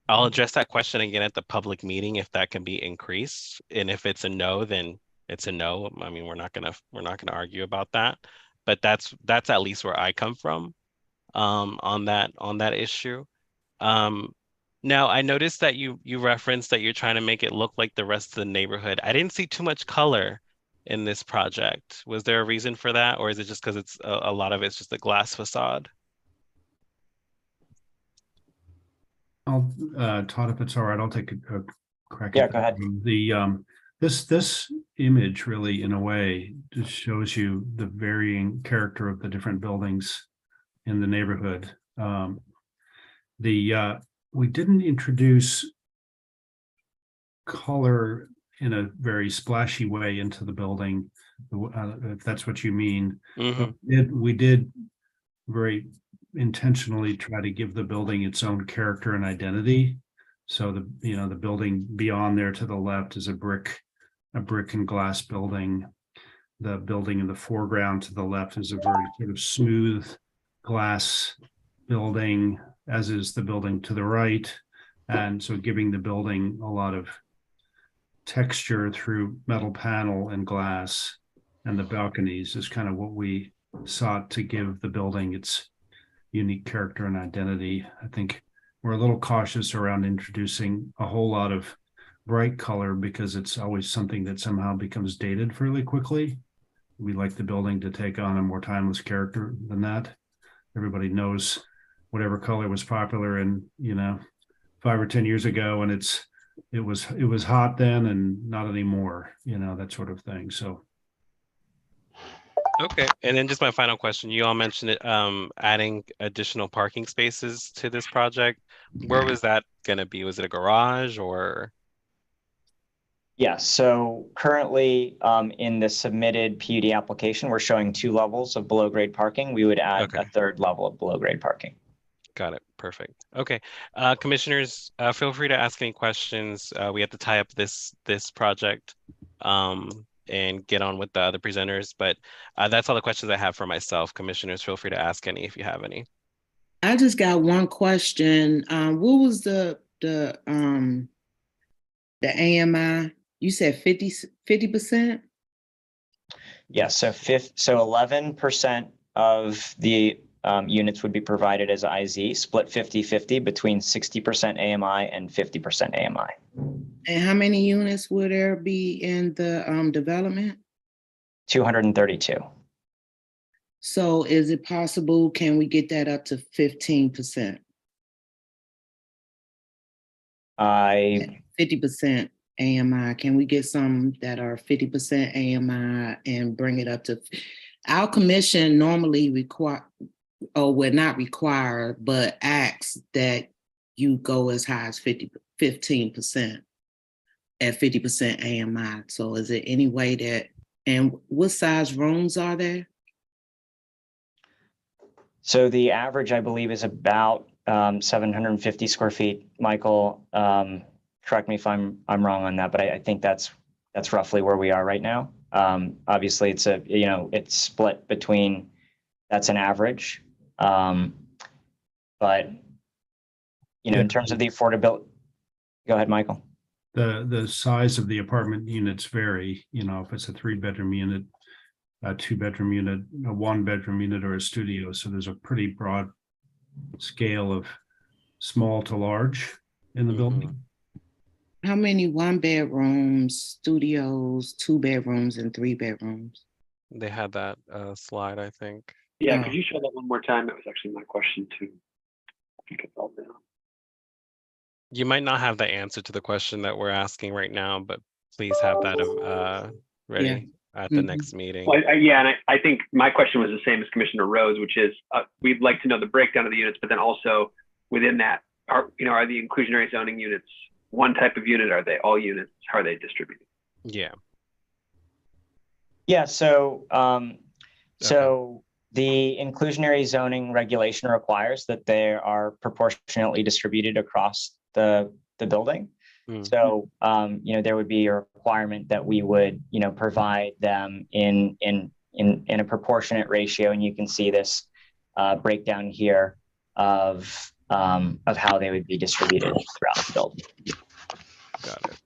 I'll address that question again at the public meeting if that can be increased, and if it's a no, then it's a no. I mean, we're not gonna argue about that, but that's at least where I come from on that issue. Now I noticed that you referenced that you're trying to make it look like the rest of the neighborhood. I didn't see too much color in this project. Was there a reason for that, or is it just because it's a lot of it's just a glass facade? Todd, if it's all right, I'll take a crack Yeah, at go ahead. This image really, in a way, just shows you the varying character of the different buildings in the neighborhood. We didn't introduce color in a very splashy way into the building, if that's what you mean. Mm-hmm. We did very intentionally try to give the building its own character and identity. So the building beyond there to the left is a brick and glass building. The building in the foreground to the left is a very sort of smooth glass building, as is the building to the right. And so giving the building a lot of texture through metal panel and glass, and the balconies is kind of what we sought to give the building its unique character and identity. I think we're a little cautious around introducing a whole lot of bright color because it's always something that somehow becomes dated fairly quickly. We like the building to take on a more timeless character than that. Everybody knows whatever color was popular in, 5 or 10 years ago, and it was hot then and not anymore, that sort of thing. So Okay, and then just my final question. You all mentioned it, adding additional parking spaces to this project. Where was that gonna be? Was it a garage or? Yeah, so currently in the submitted PUD application, we're showing 2 levels of below grade parking. We would add Okay. a 3rd level of below grade parking. Got it. Perfect. Okay. Commissioners, feel free to ask any questions. We have to tie up this project and get on with the other presenters, but that's all the questions I have for myself. Commissioners, feel free to ask any if you have any. I just got one question. What was the AMI? You said 50%? Yeah, so 11% of the units would be provided as IZ, split 50-50 between 60% AMI and 50% AMI. And how many units will there be in the development? 232. So is it possible, can we get that up to 15%? 50% AMI. Can we get some that are 50% AMI and bring it up to, our commission normally not require, but asks that you go as high as 15% at 50% AMI. So is there any way that, and what size rooms are there? So the average, I believe, is about 750 square feet. Michael, correct me if I'm wrong on that, but I think that's roughly where we are right now. Obviously, it's it's split between, that's an average, but in terms of the affordability, go ahead, Michael. The size of the apartment units vary. If it's a 3-bedroom unit, a 2-bedroom unit, a 1-bedroom unit, or a studio. So there's a pretty broad scale of small to large in the building. How many 1-bedrooms, studios, 2 bedrooms, and 3 bedrooms? They had that slide, I think. Yeah, could you show that one more time? That was actually my question too. I think it's all down. You might not have the answer to the question that we're asking right now, but please have that ready at the next meeting. Well, and I think my question was the same as Commissioner Rose, which is we'd like to know the breakdown of the units, but then also within that, are the inclusionary zoning units one type of unit? Are they all units? How are they distributed? Yeah. Yeah. So so the inclusionary zoning regulation requires that they are proportionately distributed across the building. So there would be a requirement that we would provide them in a proportionate ratio, and you can see this breakdown here of how they would be distributed throughout the building. Got it.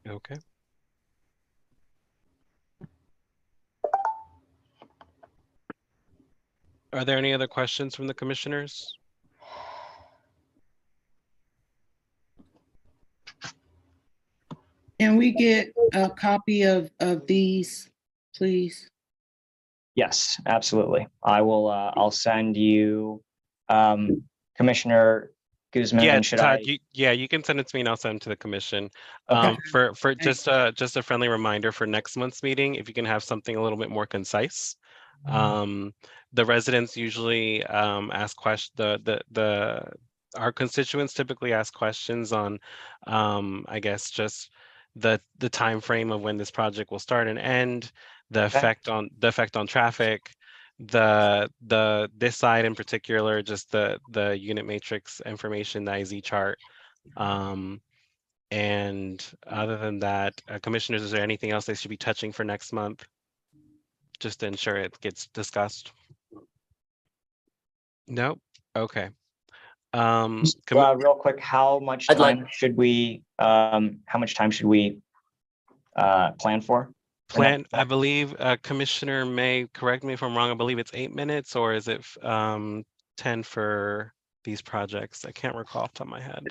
Okay. Are there any other questions from the commissioners? Can we get a copy of these, please? Yes, absolutely. I will. I'll send you, Commissioner Guzman. Yeah, should Todd, I? you can send it to me and I'll send it to the commission. Okay. For just a friendly reminder for next month's meeting, if you can have something a little bit more concise. The residents usually ask questions. Our constituents typically ask questions on, I guess, just the time frame of when this project will start and end, the effect on traffic, this side in particular, just the unit matrix information, the IZ chart. And other than that, commissioners, is there anything else they should be touching for next month, just to ensure it gets discussed? Nope. Okay. Real quick, how much time should we plan for? I believe Commissioner May, correct me if I'm wrong, I believe it's 8 minutes, or is it 10 for these projects? I can't recall off the top of my head.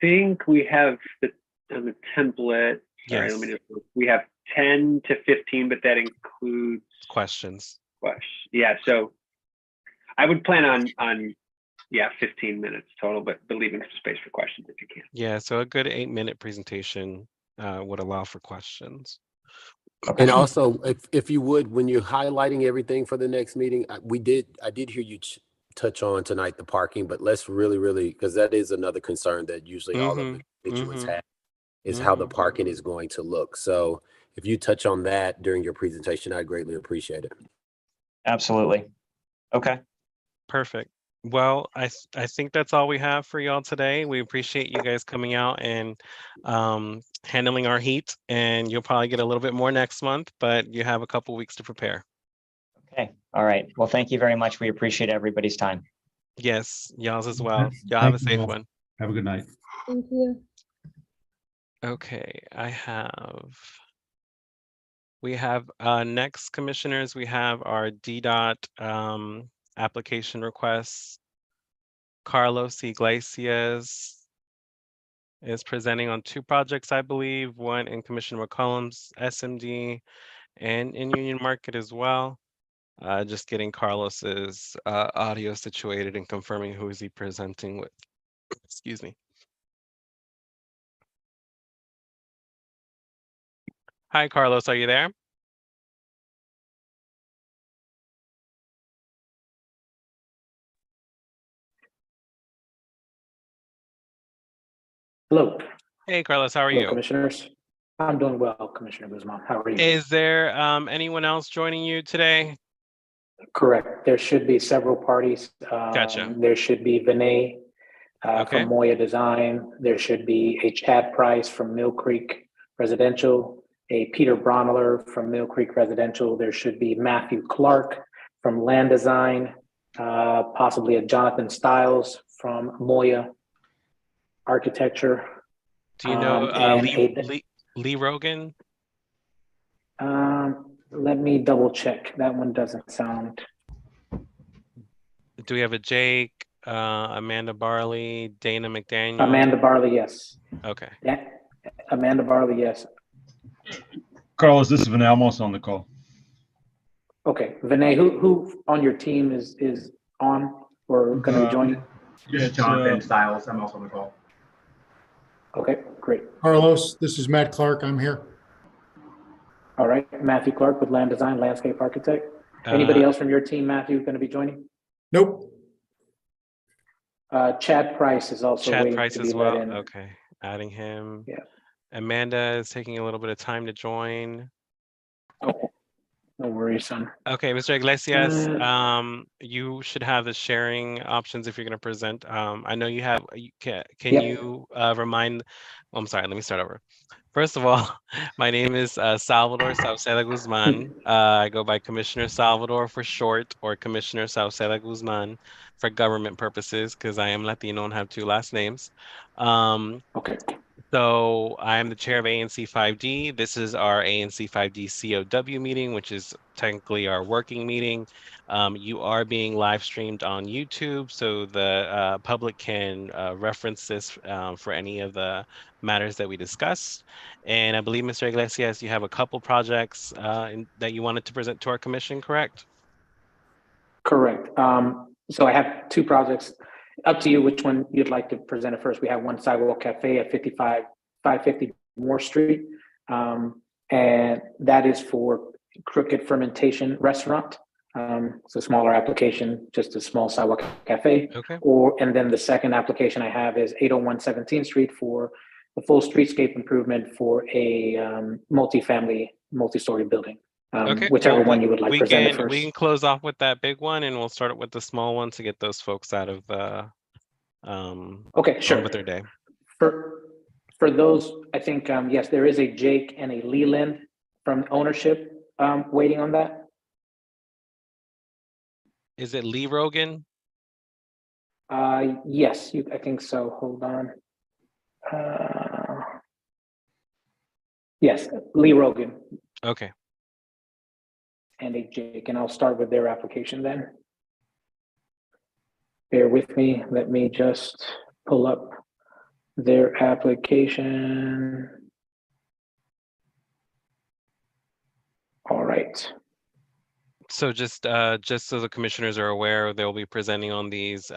think we have on the template. Sorry, Yes. let me just. We have 10 to 15, but that includes Questions. questions. Yeah, so I would plan on 15 minutes total, but leaving some space for questions if you can. Yeah, so a good 8-minute presentation would allow for questions. And also, if you would, when you're highlighting everything for the next meeting, I did hear you touch on tonight the parking, but let's really, because that is another concern that usually all of the constituents have, is how the parking is going to look. So if you touch on that during your presentation, I'd greatly appreciate it. Absolutely. Okay. Perfect. Well, I think that's all we have for y'all today. We appreciate you guys coming out and handling our heat, and you'll probably get a little bit more next month, but you have a couple weeks to prepare. Okay. All right. Well, thank you very much. We appreciate everybody's time. Yes, y'all's as well. Y'all have a safe one. Have a good night. Thank you. Okay, we have next commissioners, we have our DDOT application requests. Carlos Iglesias is presenting on 2 projects, I believe, one in Commissioner McCollum's SMD and in Union Market as well. Just getting Carlos's audio situated and confirming who is he presenting with. Excuse me. Hi, Carlos, are you there? Hello. Hey, Carlos, how are Hello, you? commissioners. I'm doing well, Commissioner Guzman. How are you? Is there anyone else joining you today? Correct. There should be several parties. Gotcha. There should be Vinay Okay. from Moya Design. There should be a Chad Price from Mill Creek Residential, a Peter Bronler from Mill Creek Residential. There should be Matthew Clark from Land Design, possibly a Jonathan Stiles from Moya Architecture. Do you know and Lee Rogan? Let me double check. That one doesn't sound. Do we have a Jake, Amanda Barley, Dana McDaniel? Amanda Barley, yes. Okay. Yeah, Amanda Barley, yes. Carlos, this is Vinay. I'm also on the call. Okay, Vinay, who on your team is on or going to be joining? Just Jonathan Stiles. I'm also on the call. Okay, great. Carlos, this is Matt Clark. I'm here. All right, Matthew Clark with Land Design, Landscape Architect. Anybody else from your team, Matthew, going to be joining? Nope. Chad Price is also Chad waiting Price to as be well. let in. Okay, adding him. Yeah. Amanda is taking a little bit of time to join. Oh, no worries, son. Okay, Mr. Iglesias, you should have the sharing options if you're going to present. I know you have. Can Yep. you remind? Oh, I'm sorry. Let me start over. First of all, my name is Salvador Sauceda Guzman. I go by Commissioner Salvador for short, or Commissioner Sauceda Guzman for government purposes, because I am Latino and have 2 last names. Okay. So I am the chair of ANC 5D. This is our ANC 5D COW meeting, which is technically our working meeting. You are being live streamed on YouTube, so the public can reference this for any of the matters that we discussed. And I believe, Mr. Iglesias, you have a couple projects that you wanted to present to our commission, correct? Correct. So I have 2 projects. Up to you which one you'd like to present it first. We have one Sidewalk Cafe at 550 Moore Street. And that is for Crooked Fermentation Restaurant. It's a smaller application, just a small Sidewalk Cafe. Okay. And then the second application I have is 801 17th Street for the full streetscape improvement for a multi-family, multi-story building. Okay, Whichever one you would like presented first. We can close off with that big one, and we'll start with the small one to get those folks out of okay, sure. with their day. For those, I think yes, there is a Jake and a Leland from ownership waiting on that. Is it Lee Rogan? Yes, I think so. Hold on. Yes, Lee Rogan. Okay. And a Jake, and I'll start with their application then. Bear with me. Let me just pull up their application. All right. So just so the commissioners are aware, they'll be presenting on these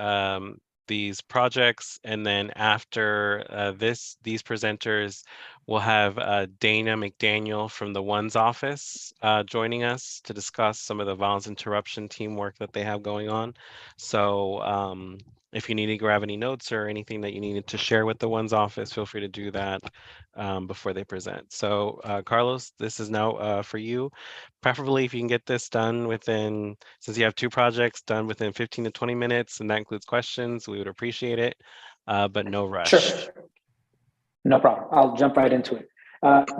projects, and then after these presenters, we'll have Dana McDaniel from the ONES office joining us to discuss some of the violence interruption teamwork that they have going on. So if you need to grab any notes or anything that you needed to share with the ONES office, feel free to do that before they present. So Carlos, this is now for you. Preferably if you can get this done within, since you have two projects, done within 15 to 20 minutes, and that includes questions, we would appreciate it, but no rush. Sure. No problem. I'll jump right into it.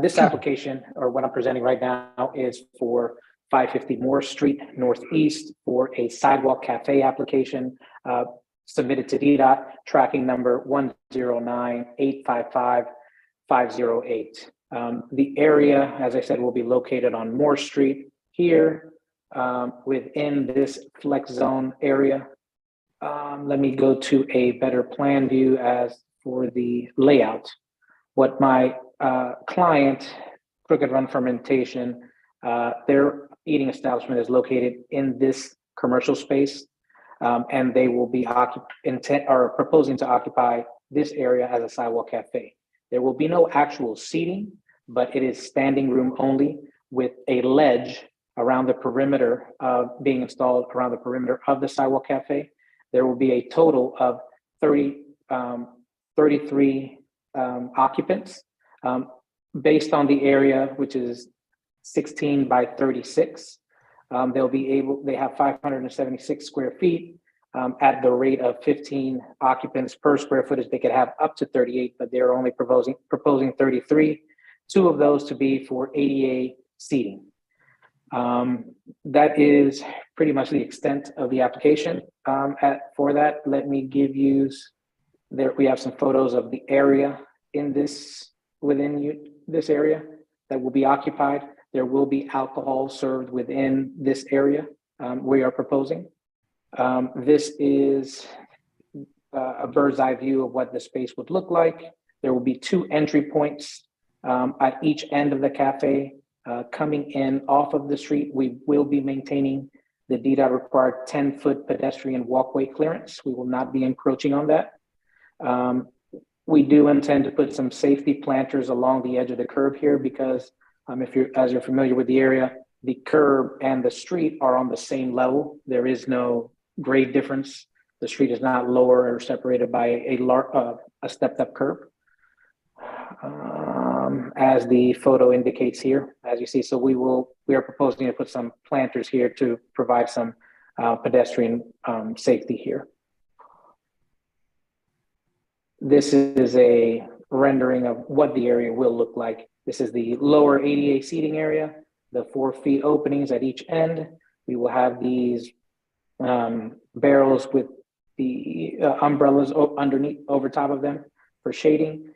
This application, or what I'm presenting right now, is for 550 Moore Street Northeast for a sidewalk cafe application submitted to DDOT, tracking number 109855508. The area, as I said, will be located on Moore Street here within this flex zone area. Let me go to a better plan view as for the layout. What my client, Crooked Run Fermentation, their eating establishment is located in this commercial space, and they will be proposing to occupy this area as a sidewalk cafe. There will be no actual seating, but it is standing room only with a ledge around the perimeter being installed around the perimeter of the sidewalk cafe. There will be a total of 33 occupants based on the area, which is 16 by 36. They have 576 square feet at the rate of 15 occupants per square footage. They could have up to 38, but they're only proposing 33. 2 of those to be for ADA seating. That is pretty much the extent of the application. For that, let me give you, we have some photos of the area within this area that will be occupied. There will be alcohol served within this area we are proposing. This is a bird's eye view of what the space would look like. There will be 2 entry points at each end of the cafe. Coming in off of the street, we will be maintaining the DDOT required 10-foot pedestrian walkway clearance. We will not be encroaching on that. We do intend to put some safety planters along the edge of the curb here because as you're familiar with the area, the curb and the street are on the same level. There is no grade difference. The street is not lower or separated by a stepped up curb. As the photo indicates here, as you see, so we are proposing to put some planters here to provide some pedestrian safety here. This is a rendering of what the area will look like. This is the lower ADA seating area, the 4 feet openings at each end. We will have these barrels with the umbrellas underneath, over top of them for shading.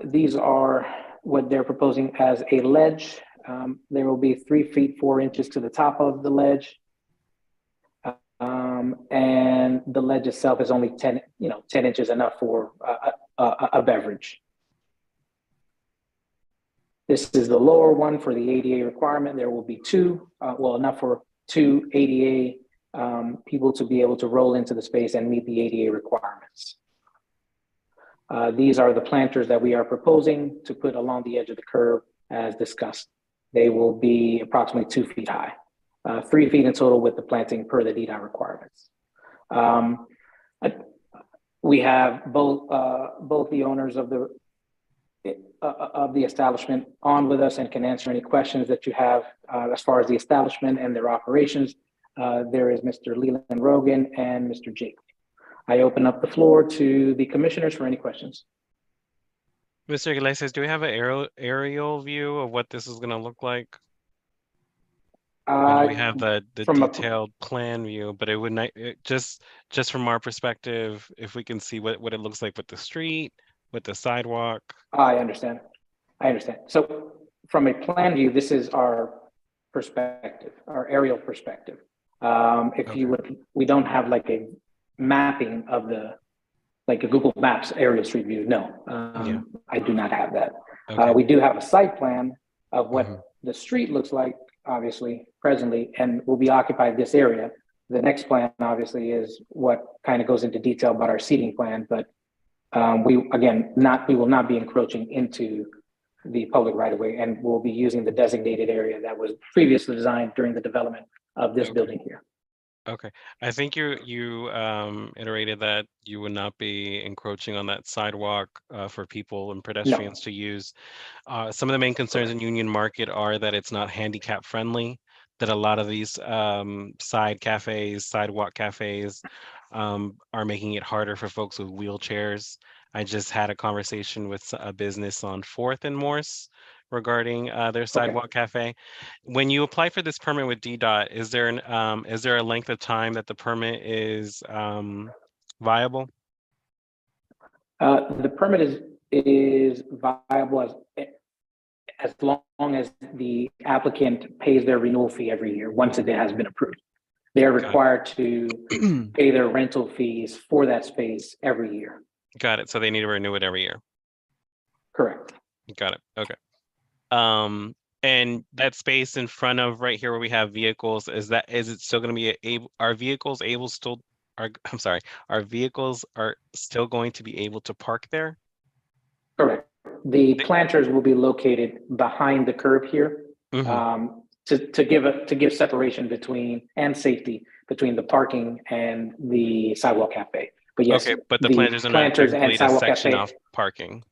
These are what they're proposing as a ledge. There will be 3 feet 4 inches to the top of the ledge. And the ledge itself is only 10 inches enough for a beverage. This is the lower one for the ADA requirement. There will be 2, enough for 2 ADA people to be able to roll into the space and meet the ADA requirements. These are the planters that we are proposing to put along the edge of the curb as discussed. They will be approximately 2 feet high, 3 feet in total with the planting per the DDOT requirements. We have both the owners of the establishment on with us and can answer any questions that you have as far as the establishment and their operations. There is Mr. Leland Rogan and Mr. Jake. I open up the floor to the commissioners for any questions. Mr. Iglesias, do we have an aerial view of what this is going to look like? We have the detailed plan view, but it would not, just from our perspective, if we can see what it looks like with the street, with the sidewalk. I understand. So from a plan view, this is our perspective, our aerial perspective. We don't have like a mapping of the like a Google Maps aerial street view. No, Yeah. I do not have that. Okay. We do have a site plan of what Mhm. the street looks like, obviously, presently, and will be occupied this area. The next plan, obviously, is what kind of goes into detail about our seating plan, but we will not be encroaching into the public right of way, and we'll be using the designated area that was previously designed during the development of this Okay. building here. Okay. I think you iterated that you would not be encroaching on that sidewalk for people and pedestrians to use. Some of the main concerns in Union Market are that it's not handicap friendly, that a lot of these side cafes, sidewalk cafes are making it harder for folks with wheelchairs. I just had a conversation with a business on 4th and Morse regarding their sidewalk cafe. When you apply for this permit with DDOT, is there a length of time that the permit is viable? The permit is viable as long as the applicant pays their renewal fee every year once it has been approved. They are required to pay their rental fees for that space every year. Got it. So they need to renew it every year. Correct. Got it. Okay. And that space in front of right here where we have vehicles, is it still going to be are vehicles are still going to be able to park there? Correct. The planters will be located behind the curb here, to give separation between and safety between the parking and the sidewalk cafe. But yes, okay, but the planters are not technically to section off parking.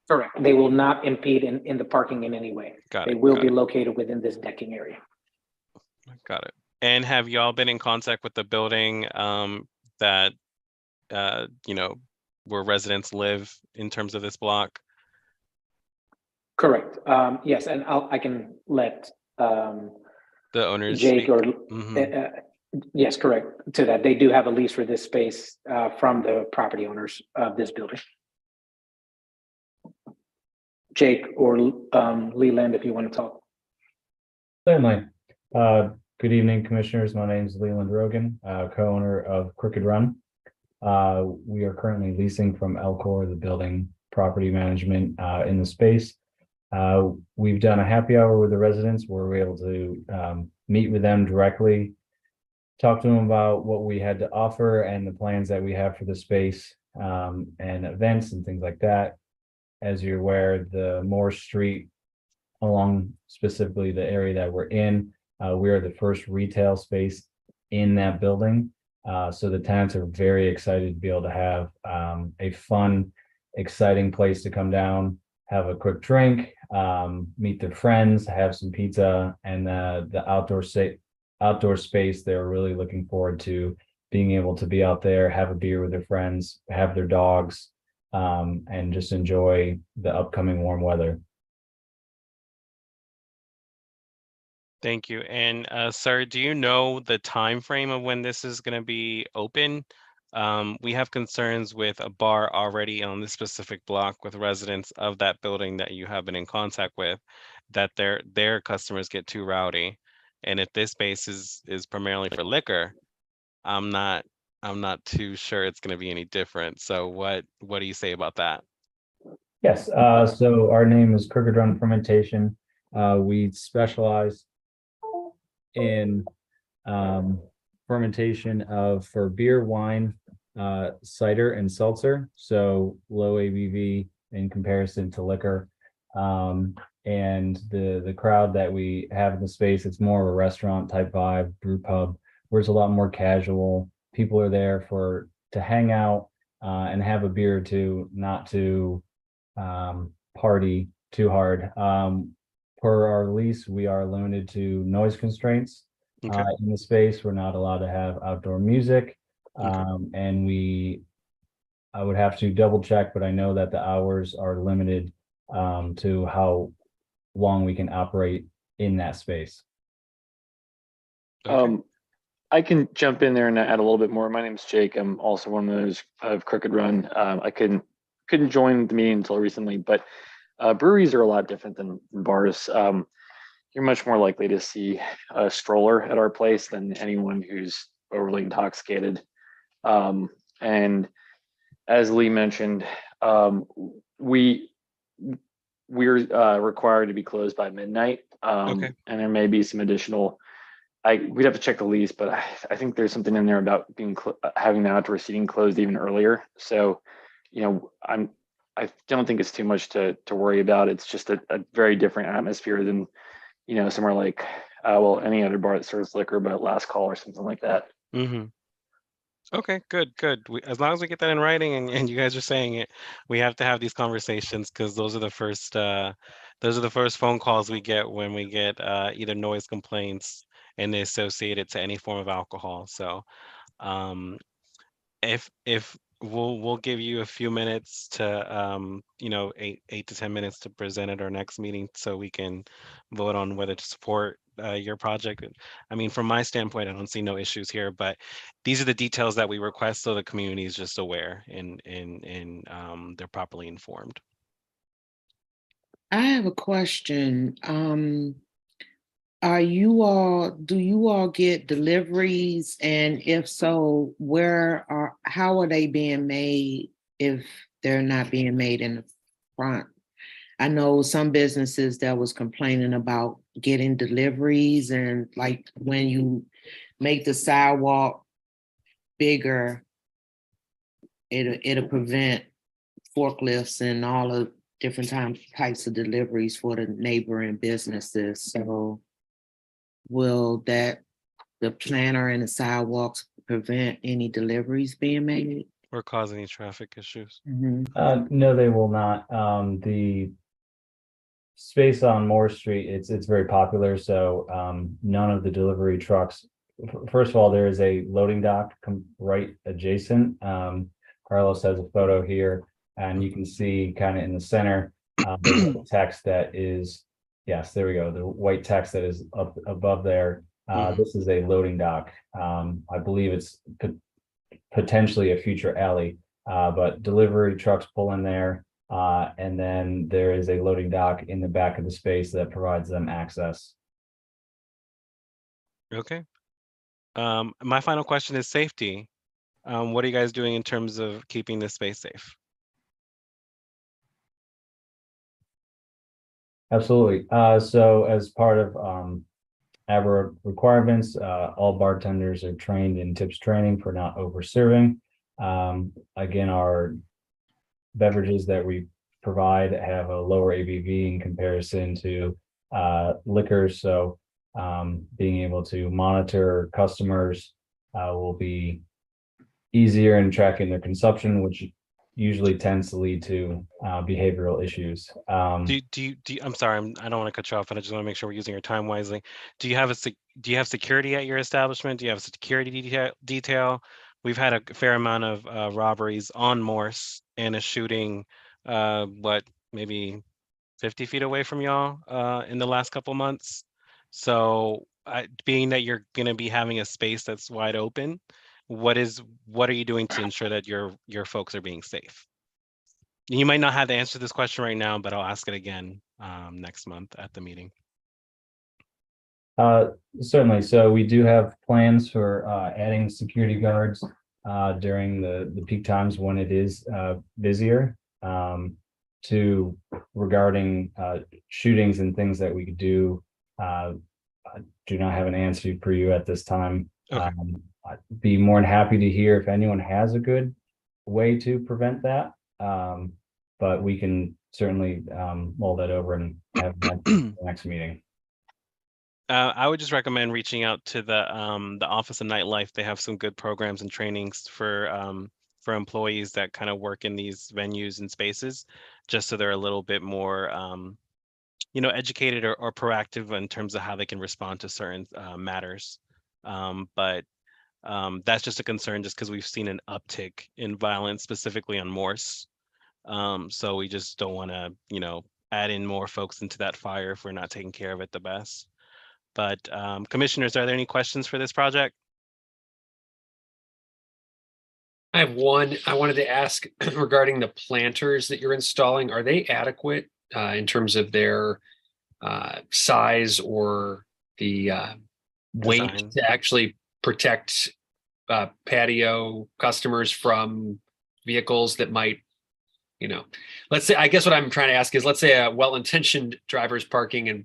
Correct. They will not impede in the parking in any way. They will be located within this decking area. Got it. And have y'all been in contact with the building that where residents live in terms of this block? Correct. Yes, and I can let the owners Jake speak. or yes, correct to that. They do have a lease for this space from the property owners of this building. Jake or Leland, if you want to talk. Certainly. Good evening, commissioners. My name is Leland Rogan, co-owner of Crooked Run. We are currently leasing from Elcor, the building property management in the space. We've done a happy hour with the residents where we're able to meet with them directly, talk to them about what we had to offer and the plans that we have for the space and events and things like that. As you're aware, the Moore Street, along specifically the area that we're in, we are the first retail space in that building. So the tenants are very excited to be able to have a fun, exciting place to come down, have a quick drink, meet their friends, have some pizza, and the outdoor space. They're really looking forward to being able to be out there, have a beer with their friends, have their dogs, and just enjoy the upcoming warm weather. Thank you. And sir, do you know the time frame of when this is going to be open? We have concerns with a bar already on this specific block with residents of that building that you have been in contact with, that their customers get too rowdy. And if this space is primarily for liquor, I'm not too sure it's going to be any different. So what do you say about that? Yes. So our name is Crooked Run Fermentation. We specialize in fermentation for beer, wine, cider, and seltzer. So low ABV in comparison to liquor. And the crowd that we have in the space, it's more of a restaurant type vibe, brew pub, where it's a lot more casual. People are there to hang out and have a beer or two, not to party too hard. Per our lease, we are limited to noise constraints in the space. We're not allowed to have outdoor music. And I would have to double check, but I know that the hours are limited to how long we can operate in that space. I can jump in there and add a little bit more. My name is Jake. I'm also one of those of Crooked Run. I couldn't join the meeting until recently, but breweries are a lot different than bars. You're much more likely to see a stroller at our place than anyone who's overly intoxicated. And as Lee mentioned, we're required to be closed by midnight. Okay. And there may be some additional. We'd have to check the lease, but I think there's something in there about being having the outdoor seating closed even earlier. So, I don't think it's too much to worry about. It's just a very different atmosphere than, somewhere like, any other bar that serves liquor, but last call or something like that. Mm-hmm. Okay, good. As long as we get that in writing and you guys are saying it, we have to have these conversations because those are the first phone calls we get when we get either noise complaints and they associate it to any form of alcohol. So if we'll give you a few minutes to 8 to 10 minutes to present at our next meeting so we can vote on whether to support your project. I mean, from my standpoint, I don't see no issues here, but these are the details that we request so the community is just aware and they're properly informed. I have a question. Do you all get deliveries? And if so, how are they being made if they're not being made in the front? I know some businesses that was complaining about getting deliveries, and like when you make the sidewalk bigger, it'll prevent forklifts and all of different types of deliveries for the neighboring businesses. So will the planner and the sidewalks prevent any deliveries being made? Or cause any traffic issues? No, they will not. The space on Moore Street, it's very popular, so none of the delivery trucks. First of all, there is a loading dock right adjacent. Carlos has a photo here, and you can see kind of in the center the text that is, yes, there we go, the white text that is up above there. This is a loading dock. I believe it's potentially a future alley, but delivery trucks pull in there. And then there is a loading dock in the back of the space that provides them access. Okay. My final question is safety. What are you guys doing in terms of keeping this space safe? Absolutely. So as part of ABRA requirements, all bartenders are trained in tips training for not over serving. Again, our beverages that we provide have a lower ABV in comparison to liquor. So being able to monitor customers will be easier in tracking their consumption, which usually tends to lead to behavioral issues. Do you I'm sorry, I don't want to cut you off, but I just want to make sure we're using your time wisely. Do you have security at your establishment? Do you have a security detail? We've had a fair amount of robberies on Morse and a shooting, maybe 50 feet away from y'all in the last couple months. So being that you're going to be having a space that's wide open, what are you doing to ensure that your folks are being safe? You might not have the answer to this question right now, but I'll ask it again next month at the meeting. Certainly. So we do have plans for adding security guards during the peak times when it is busier. Regarding shootings and things that we could do, I do not have an answer for you at this time. Okay. I'd be more than happy to hear if anyone has a good way to prevent that. But we can certainly mull that over and have the next meeting. I would just recommend reaching out to the Office of Nightlife. They have some good programs and trainings for employees that kind of work in these venues and spaces, just so they're a little bit more educated or proactive in terms of how they can respond to certain matters. But that's just a concern just because we've seen an uptick in violence specifically on Morse. So we just don't want to, add in more folks into that fire if we're not taking care of it the best. But commissioners, are there any questions for this project? I have one. I wanted to ask regarding the planters that you're installing. Are they adequate in terms of their size or the weight Design. to actually protect patio customers from vehicles that might, let's say, I guess what I'm trying to ask is, let's say a well-intentioned driver's parking and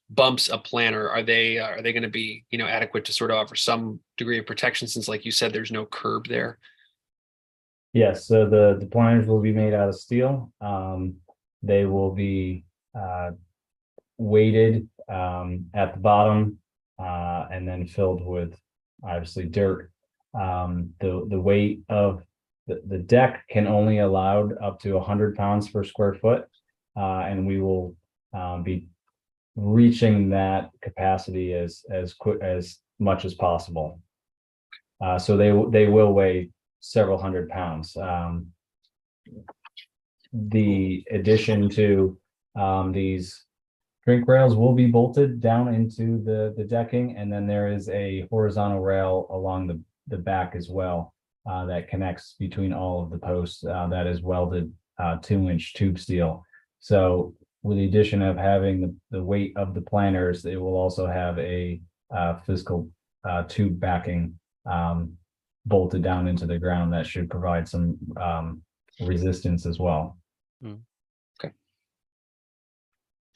bumps a planter. Are they going to be, adequate to sort of offer some degree of protection, since, like you said, there's no curb there? Yes, so the planters will be made out of steel. They will be weighted at the bottom and then filled with obviously dirt. The weight of the deck can only allow up to 100 pounds per square foot, and we will be reaching that capacity as much as possible. So they will weigh several hundred pounds. The addition to these drink rails will be bolted down into the decking, and then there is a horizontal rail along the back as well that connects between all of the posts that is welded 2-inch tube steel. So with the addition of having the weight of the planters, it will also have a physical tube backing bolted down into the ground that should provide some resistance as well. Okay.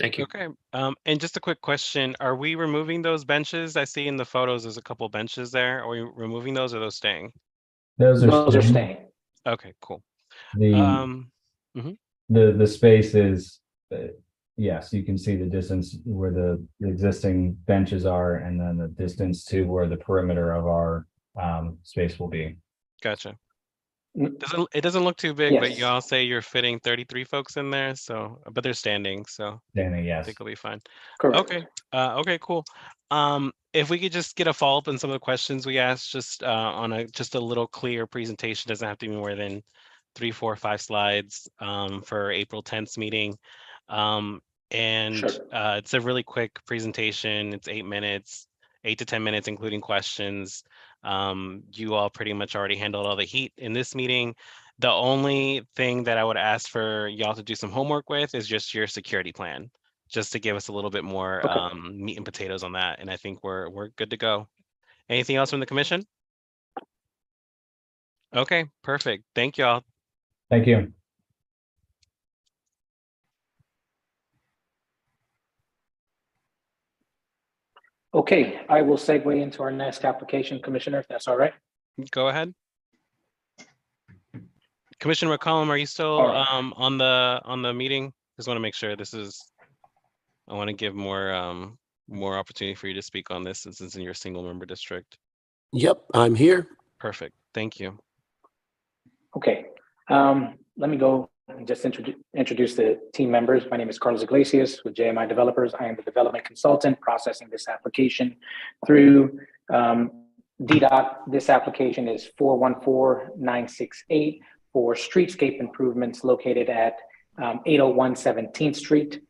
Thank you. Okay. And just a quick question. Are we removing those benches? I see in the photos there's a couple benches there. Are we removing those, or are those staying? Those are staying. Okay, cool. The space is yes, you can see the distance where the existing benches are, and then the distance to where the perimeter of our space will be. Gotcha. It doesn't look too big, but Yes. you all say you're fitting 33 folks in there, so but they're standing, so Standing, I yes. think it'll be fine. Correct. Okay. Okay, cool. If we could just get a follow-up on some of the questions we asked, just on just a little clear presentation, doesn't have to be more than 3, 4, 5 slides for April 10th meeting. It's a really quick presentation. It's 8 minutes, 8 to 10 minutes, including questions. You all pretty much already handled all the heat in this meeting. The only thing that I would ask for y'all to do some homework with is just your security plan, just to give us a little bit more meat and potatoes on that. And I think we're good to go. Anything else from the commission? Okay, perfect. Thank y'all. Thank you. Okay, I will segue into our next application, Commissioner, if that's all right. Go ahead. Commissioner McCollum, are you still All right. on the meeting? Just want to make sure I want to give more opportunity for you to speak on this, since it's in your single member district. Yep, I'm here. Perfect. Thank you. Okay, let me go and just introduce the team members. My name is Carlos Iglesias with JMI Developers. I am the development consultant processing this application through DDOT. This application is 414968 for streetscape improvements located at 801 17th Street,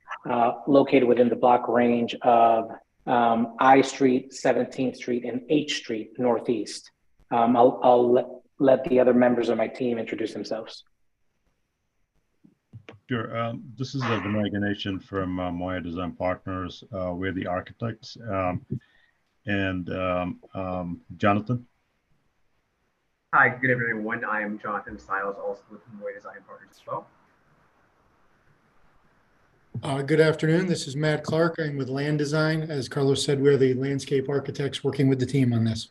located within the block range of I Street, 17th Street, and H Street Northeast. I'll let the other members of my team introduce themselves. Sure. This is Vinay Ganeshan from Moya Design Partners. We're the architects. And Jonathan. Hi, good evening, everyone. I am Jonathan Stiles, also with Moya Design Partners as well. Good afternoon. This is Matt Clark. I'm with Land Design. As Carlos said, we're the landscape architects working with the team on this.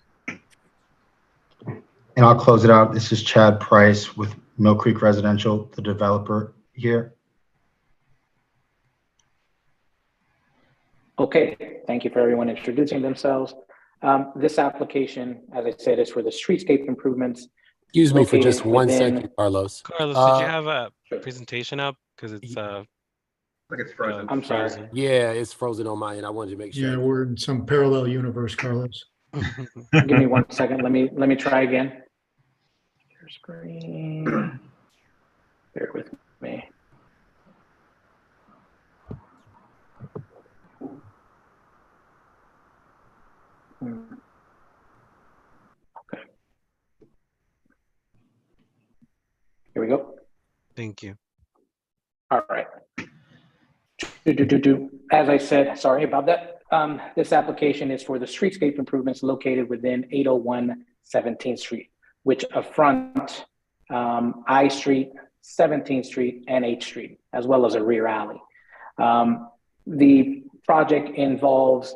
And I'll close it out. This is Chad Price with Mill Creek Residential, the developer here. Okay, thank you for everyone introducing themselves. This application, as I said, is for the streetscape improvements. Excuse me for just one second, Carlos. Carlos, did you have a presentation up? Because it's like it's frozen. I'm sorry. Yeah, it's frozen on my end. I wanted to make sure. Yeah, we're in some parallel universe, Carlos. Give me 1 second. Let me try again. Share screen. Bear with me. Okay. Here we go. Thank you. All right. As I said, sorry about that. This application is for the streetscape improvements located within 801 17th Street, which affront I Street, 17th Street, and H Street, as well as a rear alley. The project involves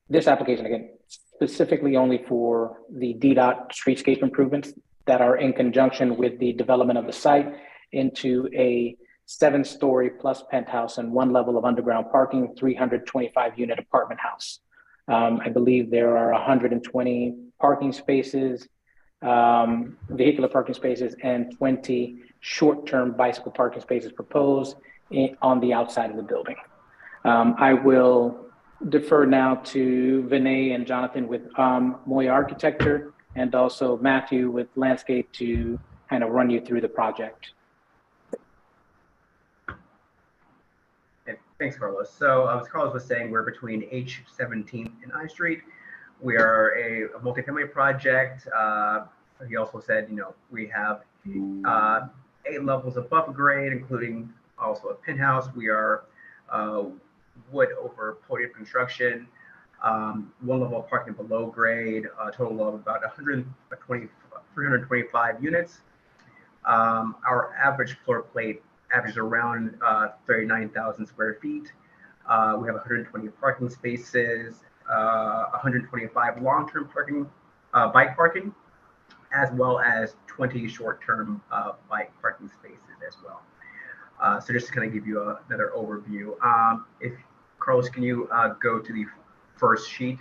this application, again, specifically only for the DDOT streetscape improvements that are in conjunction with the development of the site into a 7-story plus penthouse and 1 level of underground parking, 325 unit apartment house. I believe there are 120 parking spaces, vehicular parking spaces, and 20 short-term bicycle parking spaces proposed on the outside of the building. I will defer now to Vinay and Jonathan with Moya Architecture, and also Matthew with Landscape to kind of run you through the project. Okay, thanks, Carlos. So as Carlos was saying, we're between H17 and I Street. We are a multifamily project. He also said, we have 8 levels above grade, including also a penthouse. We are wood over podium construction, 1 level of parking below grade, a total of about 325 units. Our average floor plate averages around 39,000 square feet. We have 120 parking spaces, 125 long-term parking, bike parking, as well as 20 short-term bike parking spaces as well. So just to kind of give you another overview, if Carlos, can you go to the first sheet?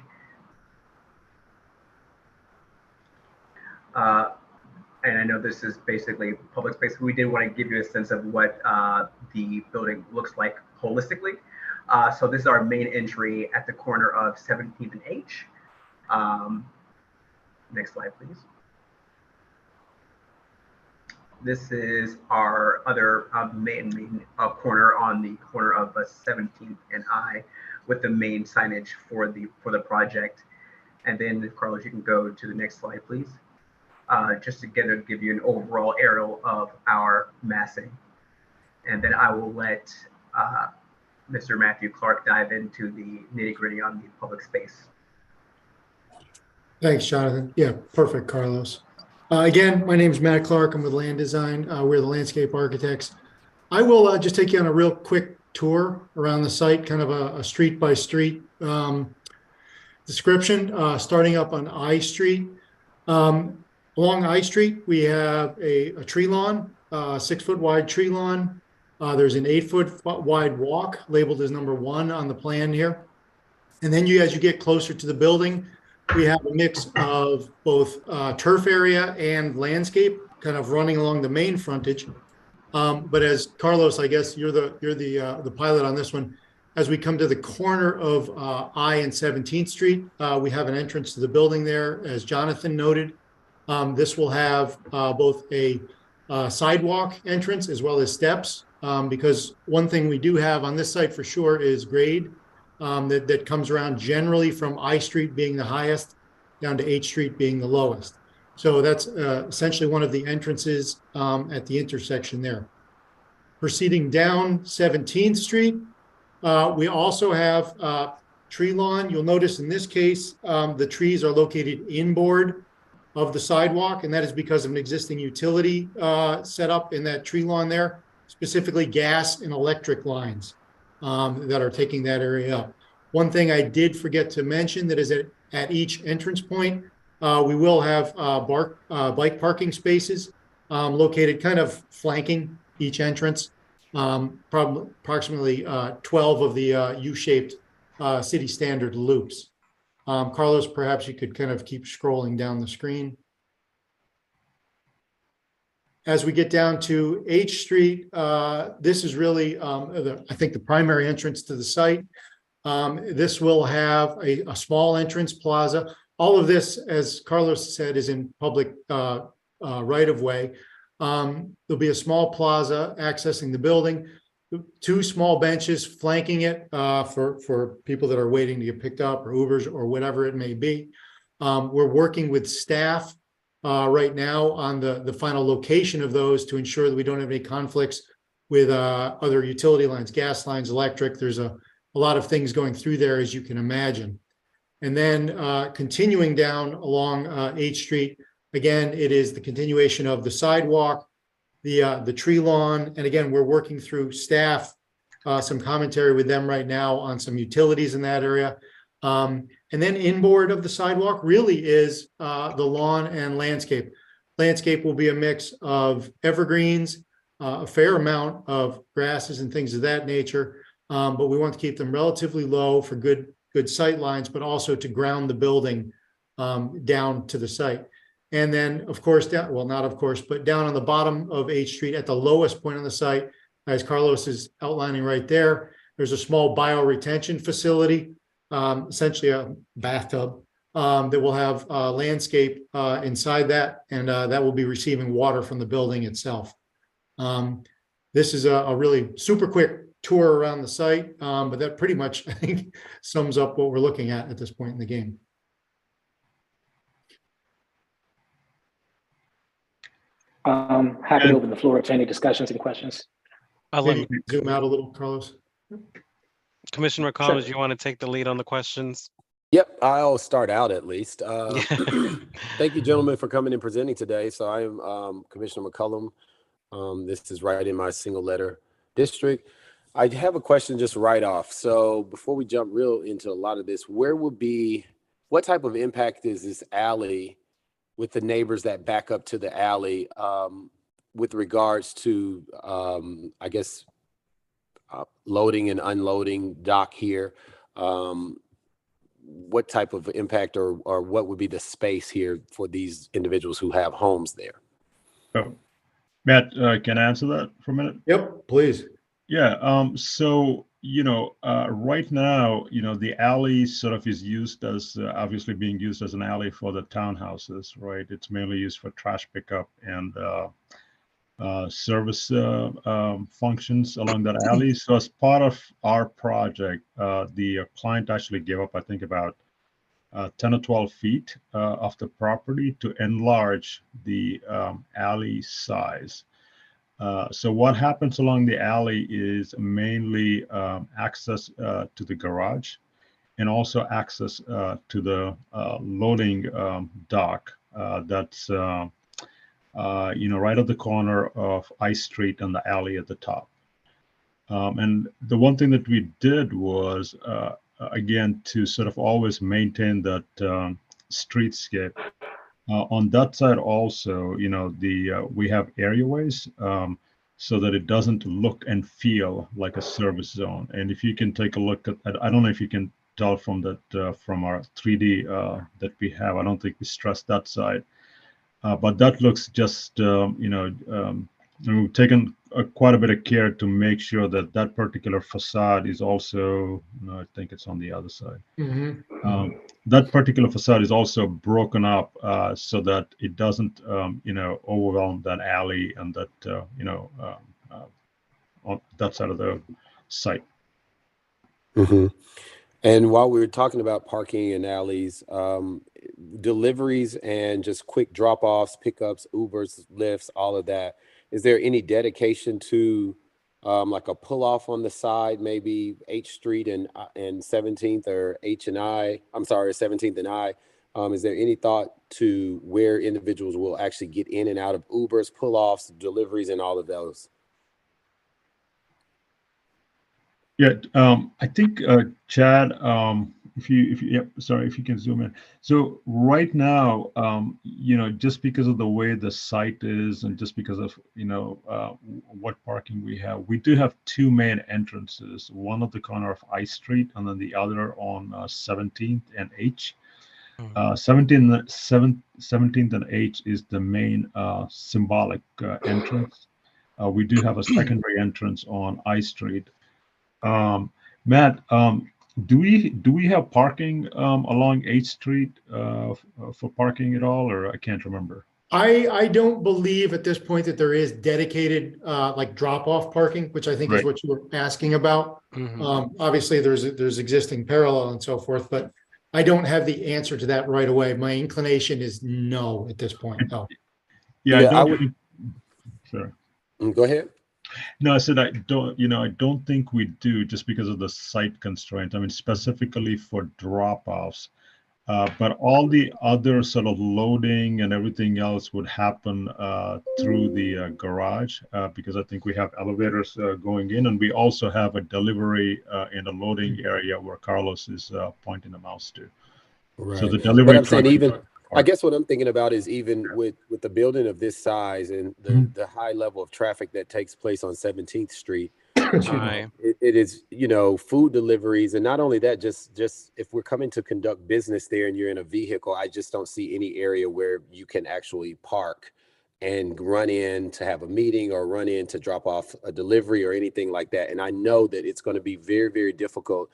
And I know this is basically public space. We did want to give you a sense of what the building looks like holistically. So this is our main entry at the corner of 17th and H. Next slide, please. This is our other main corner on the corner of 17th and I, with the main signage for the project. And then, if Carlos, you can go to the next slide, please. Just to give you an overall aerial of our massing. And then I will let Mr. Matthew Clark dive into the nitty-gritty on the public space. Thanks, Jonathan. Yeah, perfect, Carlos. Again, my name is Matt Clark. I'm with Land Design. We're the landscape architects. I will just take you on a real quick tour around the site, kind of a street by street description, starting up on I Street. Along I Street, we have a tree lawn, 6-foot wide tree lawn. There's an 8-foot wide walk labeled as number 1 on the plan here. And then as you get closer to the building, we have a mix of both turf area and landscape kind of running along the main frontage. But as Carlos, I guess you're the pilot on this one. As we come to the corner of I and 17th Street, we have an entrance to the building there, as Jonathan noted. This will have both a sidewalk entrance as well as steps, because one thing we do have on this site for sure is grade that comes around generally from I Street being the highest down to H Street being the lowest. So that's essentially one of the entrances at the intersection there. Proceeding down 17th Street, we also have tree lawn. You'll notice in this case, the trees are located inboard of the sidewalk, and that is because of an existing utility set up in that tree lawn there, specifically gas and electric lines that are taking that area up. One thing I did forget to mention that is at each entrance point, we will have bike parking spaces located kind of flanking each entrance, probably approximately 12 of the U-shaped city standard loops. Carlos, perhaps you could kind of keep scrolling down the screen. As we get down to H Street, this is really, I think, the primary entrance to the site. This will have a small entrance plaza. All of this, as Carlos said, is in public right-of-way. There'll be a small plaza accessing the building, 2 small benches flanking it for people that are waiting to get picked up, or Ubers, or whatever it may be. We're working with staff right now on the final location of those to ensure that we don't have any conflicts with other utility lines, gas lines, electric. There's a lot of things going through there, as you can imagine. And then continuing down along H Street, Again, it is the continuation of the sidewalk, the tree lawn. And again, we're working through staff, some commentary with them right now on some utilities in that area. And then inboard of the sidewalk really is the lawn and landscape. Landscape will be a mix of evergreens, a fair amount of grasses and things of that nature. But we want to keep them relatively low for good sight lines, but also to ground the building down to the site. And then, of course, not of course, but down on the bottom of H Street at the lowest point on the site, as Carlos is outlining right there, there's a small bioretention facility, essentially a bathtub, that will have landscape inside that, and that will be receiving water from the building itself. This is a really super quick tour around the site, but that pretty much, I think, sums up what we're looking at this point in the game. Happy to open the floor to any discussions and questions. Maybe zoom out a little, Carlos. Commissioner McCollum, you want to take the lead on the questions? Yep, I'll start out at least. Thank you, gentlemen, for coming and presenting today. So I am Commissioner McCollum. This is right in my single letter district. I have a question just right off. So before we jump real into a lot of this, what type of impact is this alley with the neighbors that back up to the alley with regards to, I guess, loading and unloading dock here? What type of impact or what would be the space here for these individuals who have homes there? Oh, Matt, can I answer that for a minute? Yep, please. Yeah, so, right now, the alley sort of is used as, obviously being used as an alley for the townhouses, right? It's mainly used for trash pickup and service functions along that alley. So as part of our project, the client actually gave up, I think, about 10 or 12 feet of the property to enlarge the alley size. So what happens along the alley is mainly access to the garage and also access to the loading dock that's right at the corner of I Street and the alley at the top. And the one thing that we did was, again, to sort of always maintain that streetscape. On that side also, we have areaways so that it doesn't look and feel like a service zone. And if you can take a look at, I don't know if you can tell from that from our 3D that we have, I don't think we stress that side, but that looks just, we've taken quite a bit of care to make sure that that particular facade is also, I think it's on the other side. Mm-hmm. That particular facade is also broken up so that it doesn't, overwhelm that alley and that, on that side of the site. Mm-hmm. And while we were talking about parking and alleys, deliveries and just quick drop-offs, pickups, Ubers, Lyfts, all of that, is there any dedication to like a pull-off on the side, maybe H Street and 17th or H and I? I'm sorry, 17th and I. Is there any thought to where individuals will actually get in and out of Ubers, pull-offs, deliveries, and all of those? Yeah, I think Chad, if you can zoom in. So right now, just because of the way the site is and just because of, what parking we have, we do have two main entrances, one at the corner of I Street and then the other on 17th and H. 17th and H is the main symbolic entrance. We do have a secondary entrance on I Street. Matt, do we have parking along 8th Street for parking at all, or I can't remember? I don't believe at this point that there is dedicated like drop-off parking, which I think is what you were asking about. Mm-hmm. Obviously, there's existing parallel and so forth, but I don't have the answer to that right away. My inclination is no at this point. No. Yeah, I would. Sure. Go ahead. No, I said I don't think we do, just because of the site constraint. I mean, specifically for drop-offs, But all the other sort of loading and everything else would happen through the garage because I think we have elevators going in, and we also have a delivery in the loading area where Carlos is pointing the mouse to. Right. So the delivery. But I'm saying even, I guess what I'm thinking about is even with the building of this size and the high level of traffic that takes place on 17th Street, it is, you know, food deliveries. And not only that, just if we're coming to conduct business there and you're in a vehicle, I just don't see any area where you can actually park and run in to have a meeting or run in to drop off a delivery or anything like that. And I know that it's going to be very, very difficult.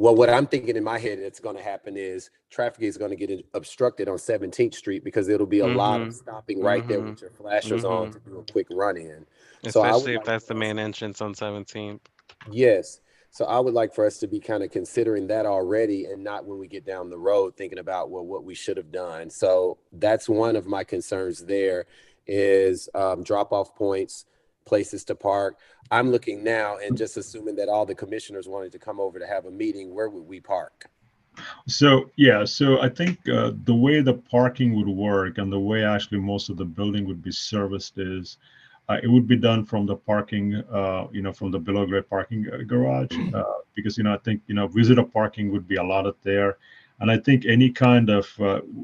Well, what I'm thinking in my head that's going to happen is traffic is going to get obstructed on 17th Street because it'll be a lot of stopping right there with your flashers on to do a quick run in. Especially if that's the main entrance on 17th. Yes. So I would like for us to be kind of considering that already and not when we get down the road thinking about, well, what we should have done. So that's one of my concerns there is drop-off points, places to park. I'm looking now and just assuming that all the commissioners wanted to come over to have a meeting, where would we park? So, yeah, so I think the way the parking would work and the way actually most of the building would be serviced is it would be done from the parking, you know, from the below grade parking garage, because, you know, I think, you know, visitor parking would be allotted there. And I think any kind of,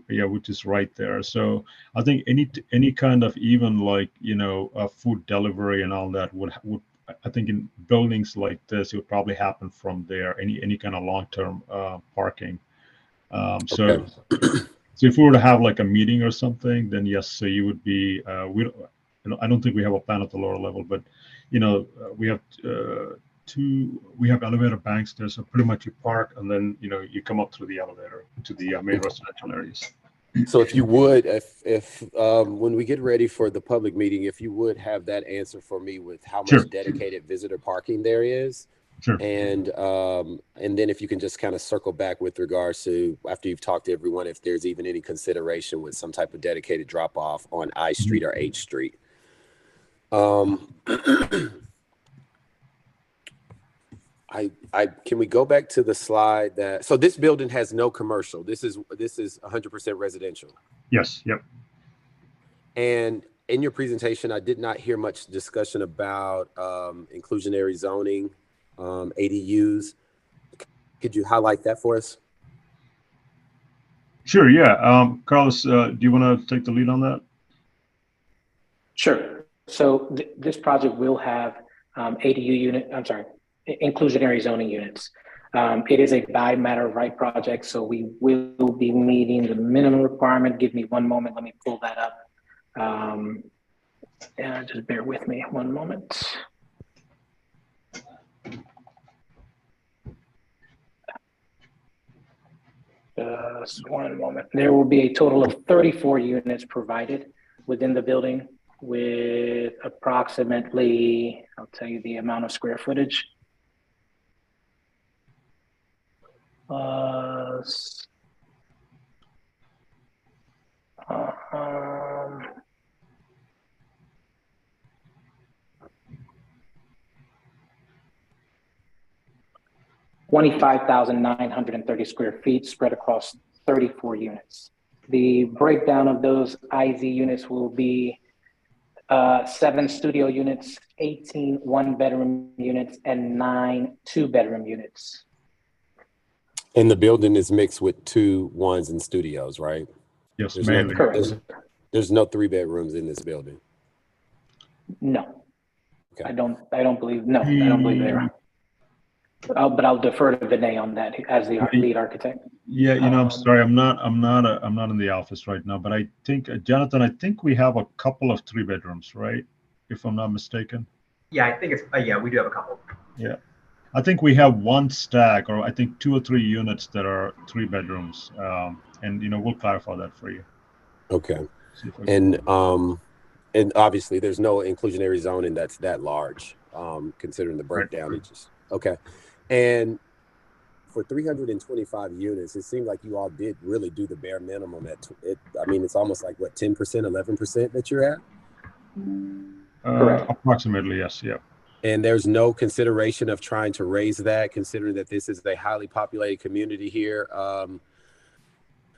which is right there. So I think any kind of even like, you know, food delivery and all that would I think in buildings like this, it would probably happen from there, any kind of long-term parking. So if we were to have like a meeting or something, then yes, so you would be, I don't think we have a plan at the lower level, but, you know, we have we have elevator banks there, so pretty much you park and then, you know, you come up through the elevator to the main residential areas. So if you would, if when we get ready for the public meeting, if you would have that answer for me with how much dedicated visitor parking there is. Sure. And then if you can just kind of circle back with regards to, after you've talked to everyone, if there's even any consideration with some type of dedicated drop off on I Street or H Street. Can we go back to the slide that, so this building has no commercial. This is 100% residential. Yes. Yep. And in your presentation, I did not hear much discussion about inclusionary zoning, ADUs. Could you highlight that for us? Sure. Yeah. Carlos, do you want to take the lead on that? Sure. So this project will have inclusionary zoning units. It is a by matter of right project, so we will be meeting the minimum requirement. Give me one moment, let me pull that up. And just bear with me one moment. Just one moment. There will be a total of 34 units provided within the building with approximately, I'll tell you the amount of square footage. 25,930 square feet spread across 34 units. The breakdown of those IZ units will be 7 studio units, 18 one-bedroom units, and 9 two-bedroom units. And the building is mixed with 2 ones and studios, right? Yes, mainly. Correct. There's no 3 bedrooms in this building. No. Okay. I don't believe there are. But I'll defer to Vinay on that as the lead architect. Yeah, you know, I'm sorry, I'm not in the office right now, but I think Jonathan, I think we have a couple of 3 bedrooms, right? If I'm not mistaken. Yeah, I think it's we do have a couple. Yeah, I think we have 1 stack, or I think 2 or 3 units that are 3 bedrooms, and you know, we'll clarify that for you. Okay. And obviously, there's no inclusionary zoning that's that large, considering the breakdown. Right. It just okay. And for 325 units, it seemed like you all did really do the bare minimum at it. I mean, it's almost like what, 10%, 11% that you're at? Correct. Approximately, yes. Yeah. And there's no consideration of trying to raise that, considering that this is a highly populated community here.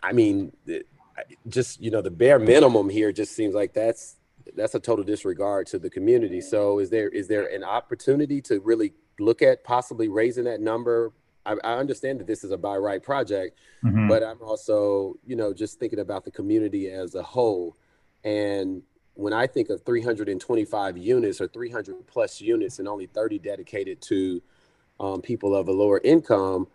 I mean, just, you know, the bare minimum here just seems like that's a total disregard to the community. So is there an opportunity to really look at possibly raising that number? I understand that this is a by right project, but I'm also, you know, just thinking about the community as a whole. And when I think of 325 units or 300 plus units and only 30 dedicated to people of a lower income,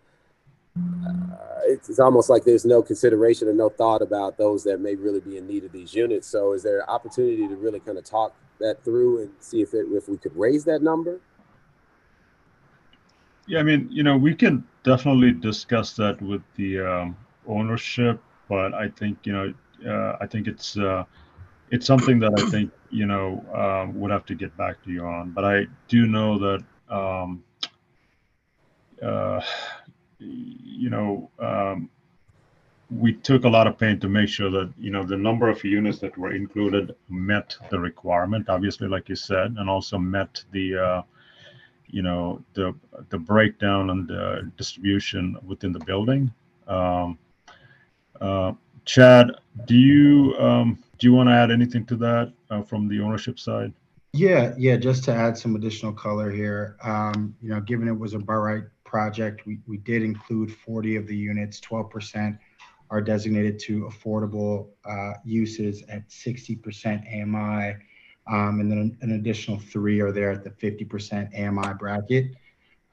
it's almost like there's no consideration or no thought about those that may really be in need of these units. So is there an opportunity to really kind of talk that through and see if we could raise that number? Yeah, I mean, you know, we can definitely discuss that with the ownership, but I think, you know, I think it's something that I think, you know, would have to get back to you on. But I do know that, you know, we took a lot of pain to make sure that, you know, the number of units that were included met the requirement, obviously, like you said, and also met the, you know, the breakdown and the distribution within the building. Chad, do you want to add anything to that from the ownership side? Yeah, just to add some additional color here, you know, given it was a by right project, we did include 40 of the units, 12% are designated to affordable uses at 60% AMI, and then an additional 3 are there at the 50% AMI bracket.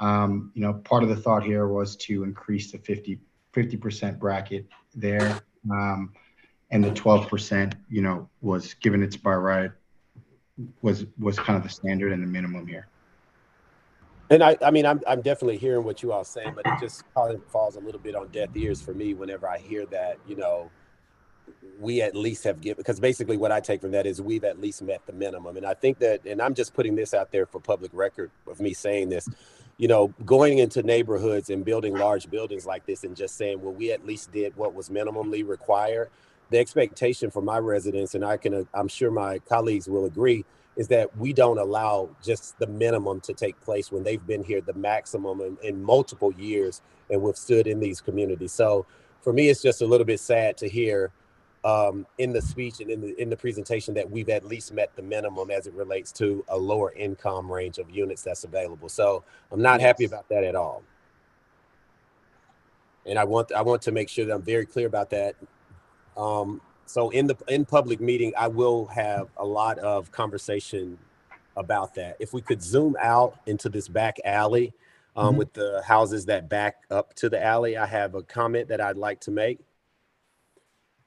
You know, part of the thought here was to increase the 50% bracket there, and the 12%, you know, was given it's by right, was kind of the standard and the minimum here. And I mean, I'm definitely hearing what you all saying, but it just probably falls a little bit on deaf ears for me whenever I hear that, you know, we at least have given, because basically what I take from that is we've at least met the minimum. And I think that, and I'm just putting this out there for public record of me saying this, you know, going into neighborhoods and building large buildings like this and just saying, well, we at least did what was minimally required. The expectation for my residents, and I'm sure my colleagues will agree, is that we don't allow just the minimum to take place when they've been here the maximum in multiple years and withstood in these communities. So for me, it's just a little bit sad to hear in the speech and in the presentation that we've at least met the minimum as it relates to a lower income range of units that's available. So I'm not happy about that at all. And I want to make sure that I'm very clear about that. So in public meeting, I will have a lot of conversation about that. If we could zoom out into this back alley with the houses that back up to the alley, I have a comment that I'd like to make.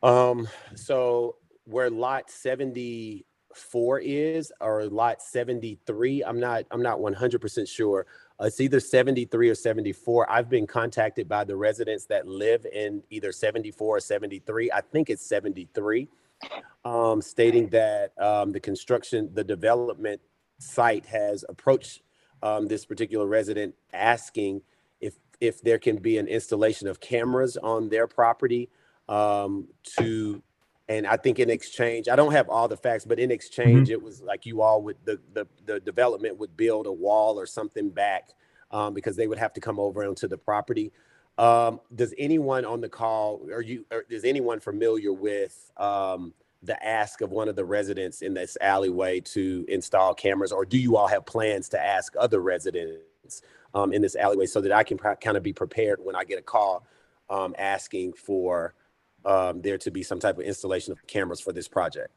So where lot 74 is, or lot 73, I'm not 100% sure. It's either 73 or 74. I've been contacted by the residents that live in either 74 or 73. I think it's 73, stating that the development site has approached this particular resident asking if there can be an installation of cameras on their property and I think in exchange, I don't have all the facts, but in exchange, it was like you all would, the development would build a wall or something back because they would have to come over onto the property. Does anyone on the call, or is anyone familiar with the ask of one of the residents in this alleyway to install cameras, or do you all have plans to ask other residents in this alleyway so that I can kind of be prepared when I get a call asking for there to be some type of installation of cameras for this project?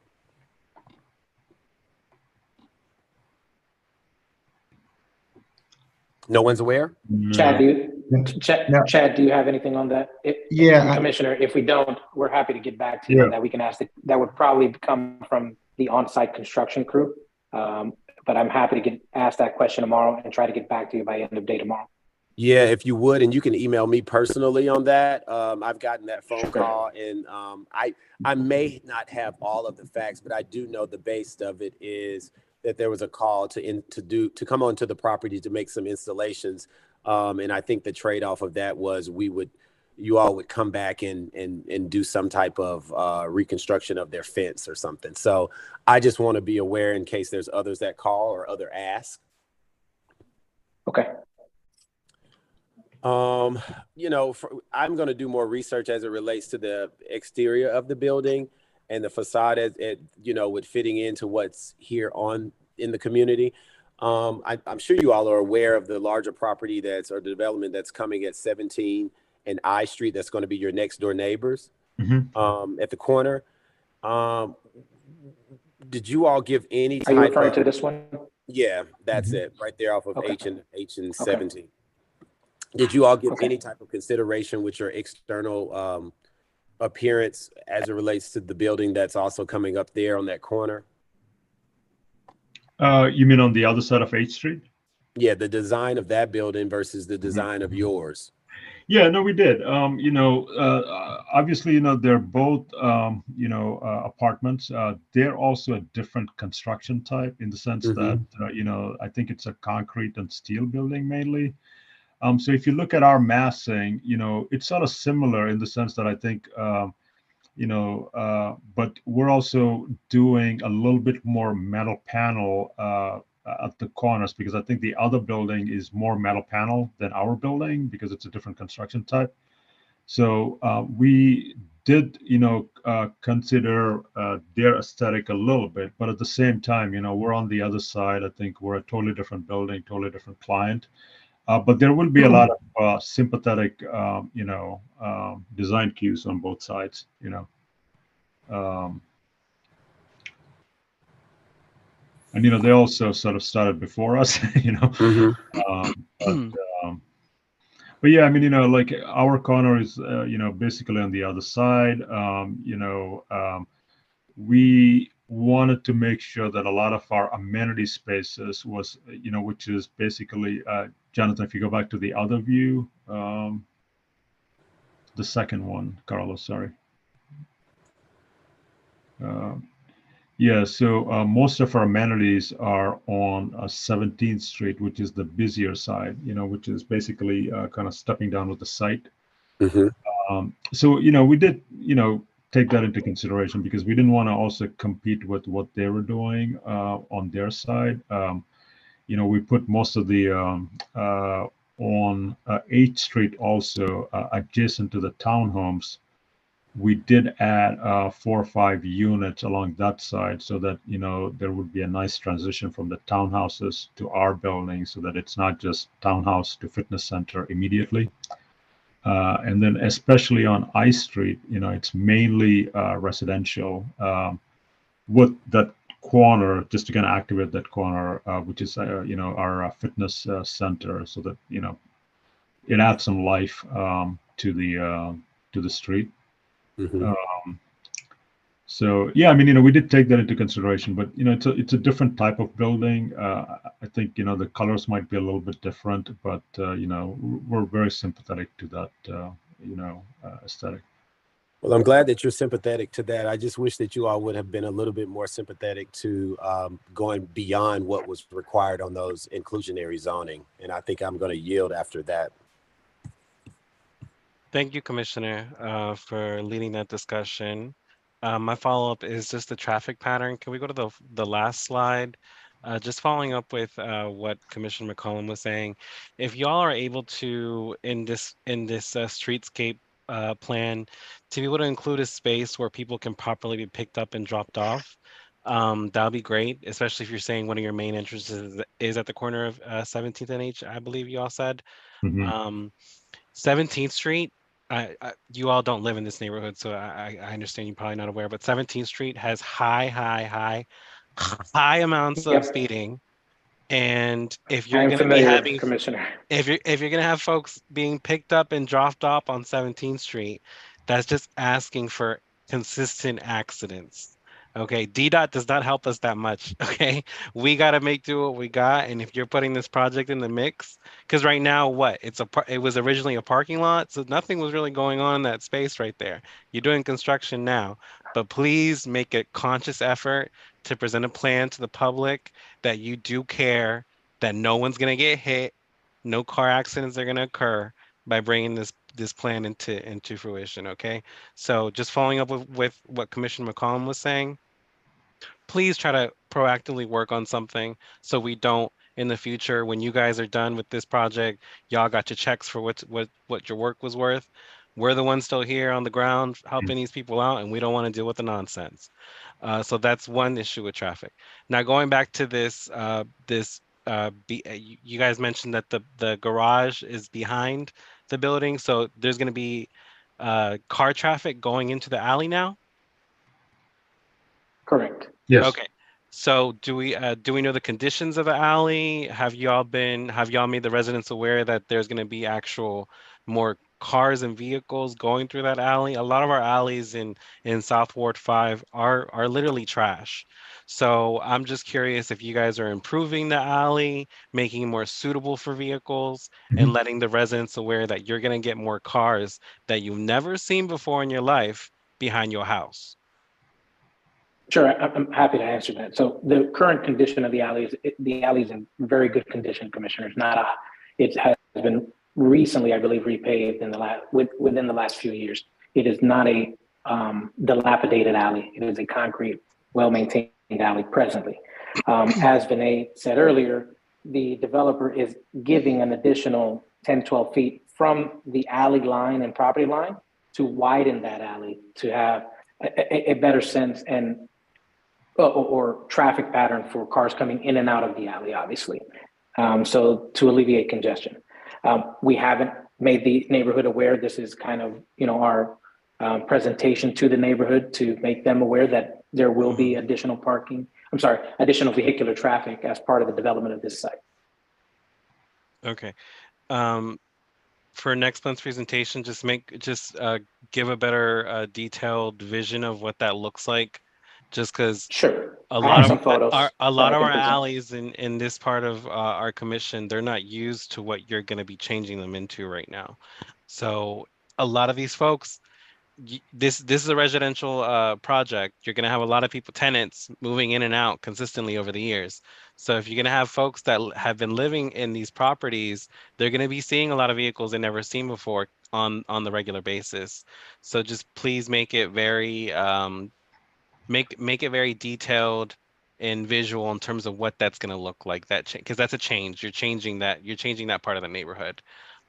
No one's aware? Chad, do you have anything on that? Commissioner, if we don't, we're happy to get back to you on that. We can ask that would probably come from the on-site construction crew. But I'm happy to ask that question tomorrow and try to get back to you by end of day tomorrow. Yeah, if you would, and you can email me personally on that. I've gotten that phone call, and I may not have all of the facts, but I do know the base of it is that there was a call to come onto the property to make some installations, and I think the trade-off of that was you all would come back and do some type of reconstruction of their fence or something. So I just want to be aware in case there's others that call or other ask. Okay. You know, I'm going to do more research as it relates to the exterior of the building and the facade as it, you know, with fitting into what's here in the community. I'm sure you all are aware of the larger property or development that's coming at 17 and I Street. That's going to be your next door neighbors at the corner. Did you all give any type Are you referring to this one? Yeah, that's it, right there off of H and 17. Did you all give any type of consideration with your external appearance as it relates to the building that's also coming up there on that corner? You mean on the other side of H Street? Yeah, the design of that building versus the design of yours. Yeah, no, we did. You know, obviously, you know, they're both, you know, apartments. They're also a different construction type in the sense that, you know, I think it's a concrete and steel building mainly. So if you look at our massing, you know, it's sort of similar in the sense that I think, you know, but we're also doing a little bit more metal panel at the corners, because I think the other building is more metal panel than our building because it's a different construction type. So we did, you know, consider their aesthetic a little bit, but at the same time, you know, we're on the other side. I think we're a totally different building, totally different client. But there will be a lot of sympathetic, you know, design cues on both sides, you know. And, you know, they also sort of started before us, you know. But yeah, I mean, you know, like our corner is, you know, basically on the other side. You know, we wanted to make sure that a lot of our amenity spaces was, you know, which is basically, Jonathan, if you go back to the other view, the second one, Carlos, sorry. Yeah, so most of our amenities are on 17th Street, which is the busier side, you know, which is basically kind of stepping down with the site. So, you know, we did, you know, take that into consideration because we didn't want to also compete with what they were doing on their side. You know, we put most of the on 8th Street also adjacent to the townhomes. We did add 4 or 5 units along that side so that, you know, there would be a nice transition from the townhouses to our building so that it's not just townhouse to fitness center immediately. And then especially on I Street, you know, it's mainly residential with that corner, just to kind of activate that corner, which is, you know, our fitness center so that, you know, it adds some life to the street. So yeah, I mean, you know, we did take that into consideration, but you know, it's a different type of building. I think, you know, the colors might be a little bit different, but you know, we're very sympathetic to that, you know, aesthetic. Well, I'm glad that you're sympathetic to that. I just wish that you all would have been a little bit more sympathetic to going beyond what was required on those inclusionary zoning, and I think I'm going to yield after that. Thank you, Commissioner, for leading that discussion. My follow-up is just the traffic pattern. Can we go to the last slide? Just following up with what Commissioner McCollum was saying, if y'all are able to, in this streetscape plan, to be able to include a space where people can properly be picked up and dropped off, that would be great, especially if you're saying one of your main entrances is at the corner of 17th and H, I believe you all said. 17th Street, you all don't live in this neighborhood, so I understand you're probably not aware, but 17th Street has high amounts of speeding. And if you're going to be having, Commissioner, if you're going to have folks being picked up and dropped off on 17th Street, that's just asking for consistent accidents. Okay, DDOT does not help us that much. Okay, we got to make do what we got. And if you're putting this project in the mix, because right now, it was originally a parking lot, so nothing was really going on in that space right there. You're doing construction now, but please make a conscious effort to present a plan to the public that you do care that no one's gonna get hit, no car accidents are gonna occur by bringing this plan into fruition. Okay, so just following up with what Commissioner McCollum was saying, please try to proactively work on something so we don't in the future when you guys are done with this project, y'all got your checks for what your work was worth. We're the ones still here on the ground helping these people out, and we don't want to deal with the nonsense. So that's one issue with traffic. Now going back to you guys mentioned that the garage is behind the building, so there's going to be car traffic going into the alley now. Correct. Yes. Okay. So do we know the conditions of the alley? Have y'all made the residents aware that there's going to be actual more cars and vehicles going through that alley? A lot of our alleys in South Ward 5 are literally trash. So I'm just curious if you guys are improving the alley, making it more suitable for vehicles, and letting the residents aware that you're going to get more cars that you've never seen before in your life behind your house. Sure, I'm happy to answer that. So the current condition of the alley is in very good condition, Commissioners. It has been recently, I believe, repaved within the last few years. It is not a dilapidated alley. It is a concrete, well-maintained alley presently. As Vinay said earlier, the developer is giving an additional 10, 12 feet from the alley line and property line to widen that alley to have a better sense and or traffic pattern for cars coming in and out of the alley, obviously. So to alleviate congestion. We haven't made the neighborhood aware. This is kind of, our presentation to the neighborhood to make them aware that there will be additional vehicular traffic as part of the development of this site. Okay. For next month's presentation, just give a better detailed vision of what that looks like. Just because sure. a lot of our alleys in this part of our commission, they're not used to what you're going to be changing them into right now. So a lot of these folks, this is a residential project. You're going to have a lot of tenants moving in and out consistently over the years. So if you're going to have folks that have been living in these properties, they're going to be seeing a lot of vehicles they've never seen before on the regular basis. So just please make it very make it very detailed and visual in terms of what that's going to look like, because that's a change. You're changing that part of the neighborhood.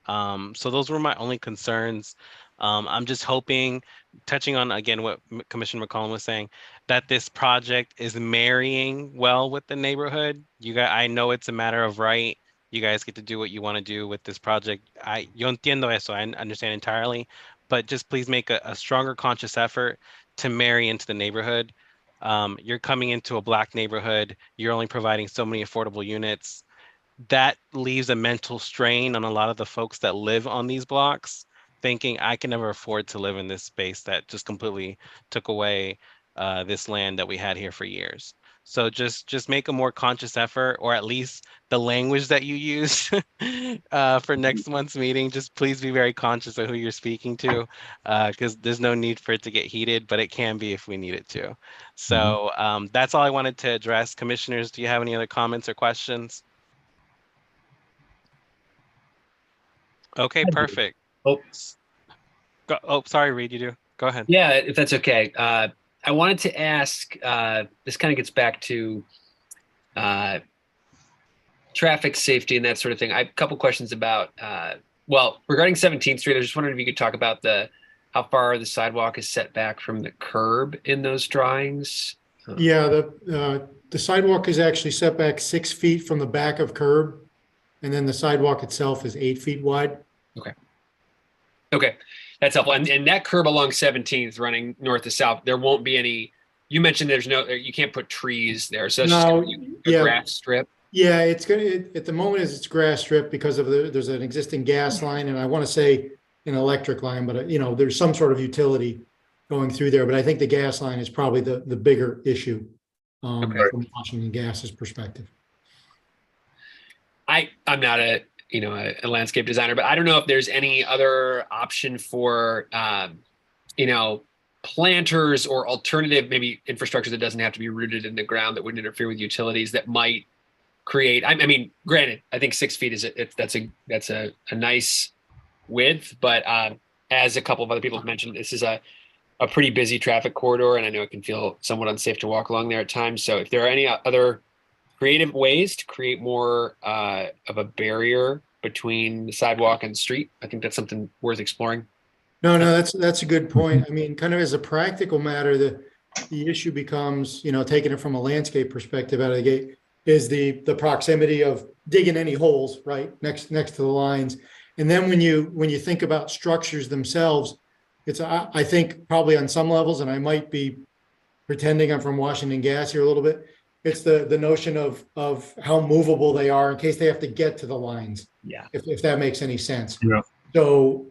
So those were my only concerns. I'm just hoping, touching on again what Commissioner McCollum was saying, that this project is marrying well with the neighborhood. I know it's a matter of right. You guys get to do what you want to do with this project. Yo entiendo eso. I understand entirely, but just please make a stronger conscious effort to marry into the neighborhood. You're coming into a Black neighborhood. You're only providing so many affordable units. That leaves a mental strain on a lot of the folks that live on these blocks, thinking I can never afford to live in this space that just completely took away this land that we had here for years. So just make a more conscious effort, or at least the language that you use for next month's meeting. Just please be very conscious of who you're speaking to, because there's no need for it to get heated, but it can be if we need it to. So that's all I wanted to address. Commissioners, do you have any other comments or questions? Okay, perfect. Sorry, Reed, you do. Go ahead. Yeah, if that's okay. I wanted to ask, this kind of gets back to traffic safety and that sort of thing. I have a couple questions about, regarding 17th Street, I was just wondering if you could talk about how far the sidewalk is set back from the curb in those drawings. Yeah, the sidewalk is actually set back 6 feet from the back of curb, and then the sidewalk itself is 8 feet wide. Okay. That's helpful. And that curb along 17th running north to south, there won't be any, you mentioned you can't put trees there. So that's just gonna be a grass strip. Yeah, it's at the moment it's grass strip because there's an existing gas line, and I want to say an electric line, but there's some sort of utility going through there. But I think the gas line is probably the bigger issue from Washington Gas's perspective. I'm not a landscape designer, but I don't know if there's any other option for, planters or alternative, maybe infrastructure that doesn't have to be rooted in the ground that wouldn't interfere with utilities that might create, I mean, granted, I think 6 feet that's a nice width, but as a couple of other people have mentioned, this is a pretty busy traffic corridor, and I know it can feel somewhat unsafe to walk along there at times. So if there are any other creative ways to create more of a barrier between the sidewalk and the street. I think that's something worth exploring. No, that's a good point. I mean, kind of as a practical matter, the issue becomes, taking it from a landscape perspective out of the gate, is the proximity of digging any holes right next to the lines. And then when you think about structures themselves, it's I think probably on some levels, and I might be pretending I'm from Washington Gas here a little bit, it's the notion of how movable they are in case they have to get to the lines. Yeah. If that makes any sense. Yeah. So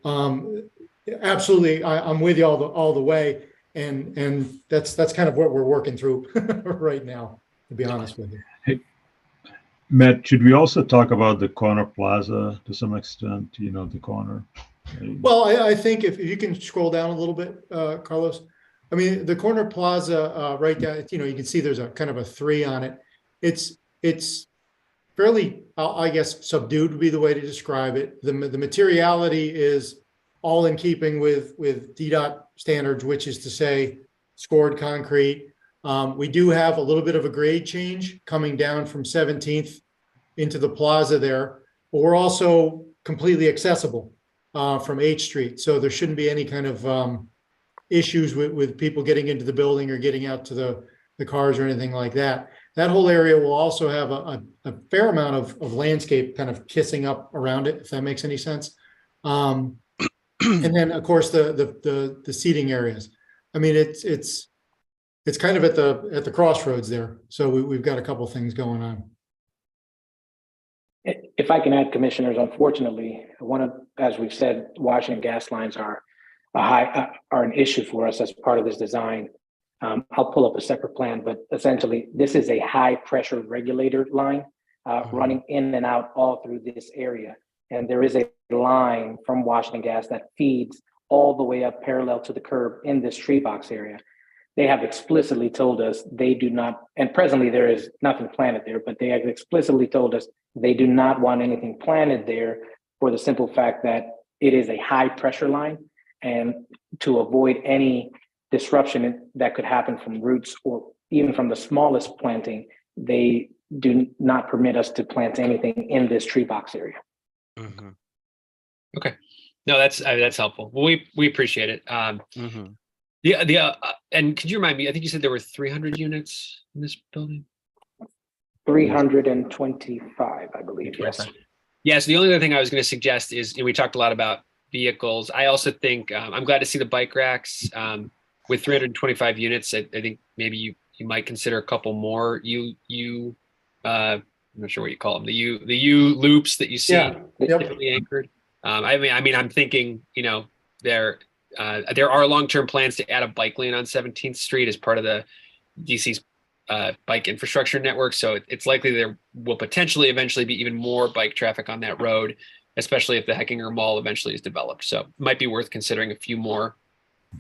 absolutely, I'm with you all the way, and that's kind of what we're working through right now, to be honest with you. Hey, Matt, should we also talk about the corner plaza to some extent? The corner. Well, I think if you can scroll down a little bit, Carlos. I mean, the corner plaza right down, you can see there's a kind of a 3 on it. It's fairly, I guess, subdued would be the way to describe it. The materiality is all in keeping with DDOT standards, which is to say scored concrete. We do have a little bit of a grade change coming down from 17th into the plaza there, but we're also completely accessible from H Street. So there shouldn't be any kind of issues with people getting into the building or getting out to the cars or anything like that. That whole area will also have a fair amount of landscape kind of kissing up around it, if that makes any sense. And then of course the seating areas. I mean, it's kind of at the crossroads there. So we've got a couple things going on. If I can add, commissioners, unfortunately, as we've said, Washington gas lines are an issue for us as part of this design. I'll pull up a separate plan, but essentially this is a high pressure regulator line running in and out all through this area. And there is a line from Washington Gas that feeds all the way up parallel to the curb in this tree box area. They have explicitly told us they do not, and presently there is nothing planted there, but they have explicitly told us they do not want anything planted there for the simple fact that it is a high pressure line, and to avoid any disruption that could happen from roots or even from the smallest planting, they do not permit us to plant anything in this tree box area. Mm-hmm. Okay, no, that's helpful. Well, we appreciate it. And could you remind me? I think you said there were 300 units in this building. 325, I believe. Yes. Yes. The only other thing I was going to suggest is, we talked a lot about vehicles. I also think I'm glad to see the bike racks with 325 units. I think maybe you might consider a couple more. I'm not sure what you call them. The U loops that you see typically anchored. I mean, I'm thinking, there are long-term plans to add a bike lane on 17th Street as part of the DC's bike infrastructure network. So it's likely there will potentially eventually be even more bike traffic on that road, especially if the Heckinger Mall eventually is developed. So it might be worth considering a few more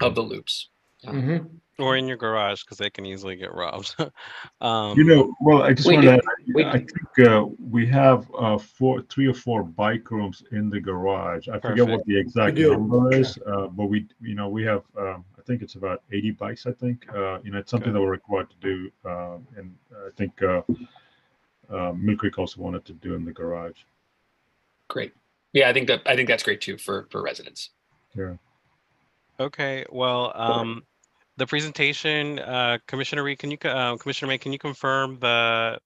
of the loops. Or in your garage, because they can easily get robbed. Well, I just want to. I think we have 3 or 4 bike rooms in the garage. I forget what the exact number is, but we have. I think it's about 80 bikes. I think it's something that we're required to do, and I think Mill Creek also wanted to do in the garage. Great. Yeah, I think that's great too for residents. Yeah. Okay. Well, the presentation, Commissioner Reed, Commissioner May, can you confirm the